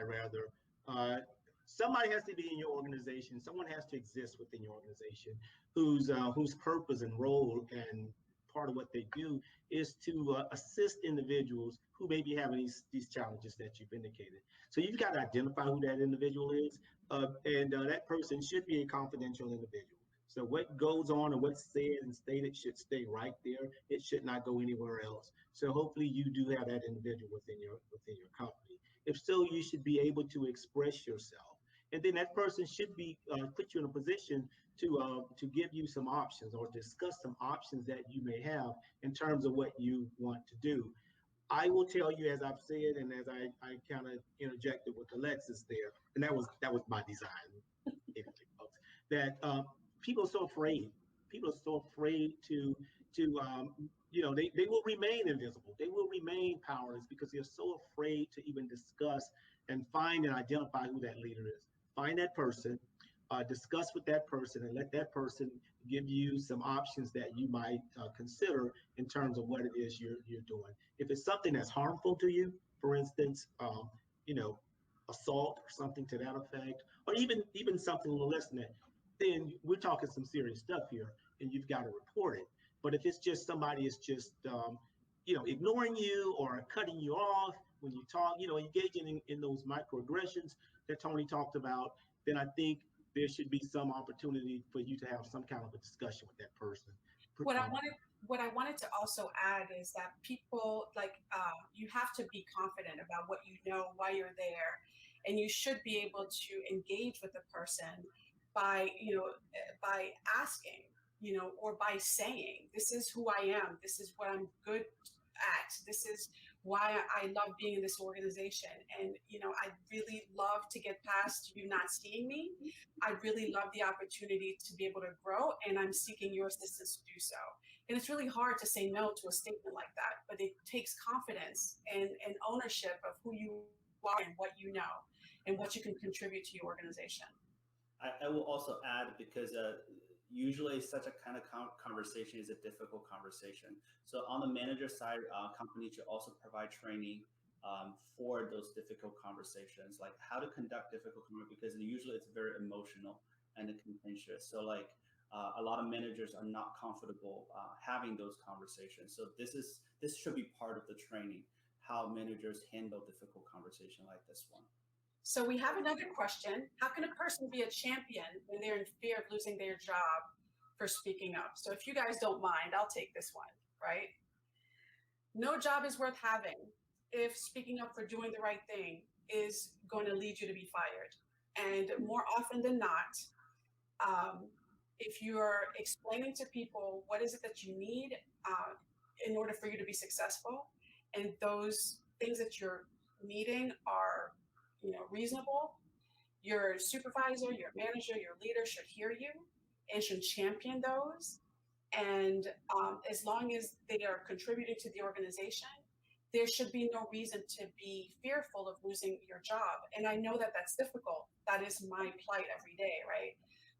somebody has to be in your organization. Someone has to exist within your organization whose purpose and role and part of what they do is to assist individuals who may be having these challenges that you've indicated. So you've got to identify who that individual is, and that person should be a confidential individual. So what goes on and what's said and stated should stay right there. It should not go anywhere else. So hopefully you do have that individual within your company. If so, you should be able to express yourself and then that person should be put you in a position to give you some options or discuss some options that you may have in terms of what you want to do. I will tell you, as I've said, and as I kind of interjected with Alexis there, and that was by design, anyway, folks, that people are so afraid. People are so afraid to they will remain invisible. They will remain powerless because they're so afraid to even discuss and find and identify who that leader is. Find that person, discuss with that person, and let that person give you some options that you might consider in terms of what it is you're doing. If it's something that's harmful to you, for instance, you know, assault or something to that effect, or even something a little less than that, then we're talking some serious stuff here, and you've got to report it. But if it's just somebody is just ignoring you or cutting you off when you talk, engaging in those microaggressions that Tony talked about, then I think there should be some opportunity for you to have some kind of a discussion with that person. What I wanted to also add is that people you have to be confident about what you know, why you're there, and you should be able to engage with the person by by asking, or by saying, this is who I am, this is what I'm good at, this is why I love being in this organization. And I really love to get past you not seeing me. I really love the opportunity to be able to grow, and I'm seeking your assistance to do so. And it's really hard to say no to a statement like that, but it takes confidence and ownership of who you are and what you know and what you can contribute to your organization. I will also add, because usually such a kind of conversation is a difficult conversation. So on the manager side, companies should also provide training for those difficult conversations, like how to conduct difficult conversations, because usually it's very emotional and contentious. So a lot of managers are not comfortable having those conversations. So this should be part of the training, how managers handle difficult conversation like this one. So we have another question. How can a person be a champion when they're in fear of losing their job for speaking up? So if you guys don't mind, I'll take this one, right? No job is worth having if speaking up for doing the right thing is going to lead you to be fired. And more often than not, if you're explaining to people what is it that you need in order for you to be successful, and those things that you're needing are reasonable, your supervisor, your manager, your leader should hear you and should champion those. And as long as they are contributing to the organization, there should be no reason to be fearful of losing your job. And I know that that's difficult. That is my plight every day, right?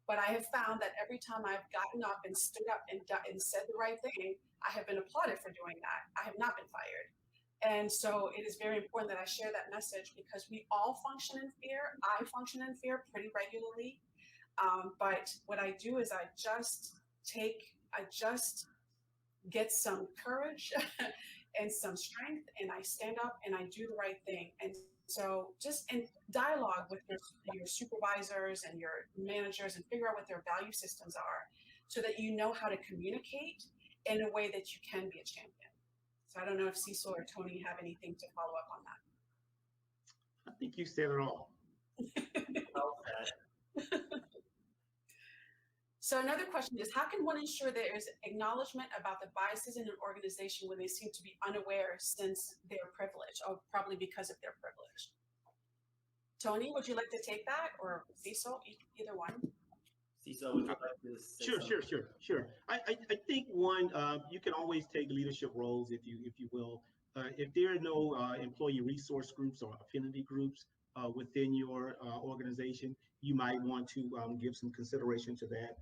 But I have found that every time I've gotten up and stood up and said the right thing, I have been applauded for doing that. I have not been fired. And so it is very important that I share that message, because we all function in fear. I function in fear pretty regularly. But what I do is I just get some courage and some strength, and I stand up and I do the right thing. And so just in dialogue with your supervisors and your managers, and figure out what their value systems are, so that you know how to communicate in a way that you can be a champion. So I don't know if Cecil or Tony have anything to follow up on that. I think you said it all. So another question is, how can one ensure there is acknowledgement about the biases in an organization when they seem to be unaware since they're privileged, or probably because of their privilege? Tony, would you like to take that, or Cecil, either one? Cecil, would you like to say Sure. I think one, you can always take leadership roles, if you will. If there are no employee resource groups or affinity groups within your organization, you might want to give some consideration to that.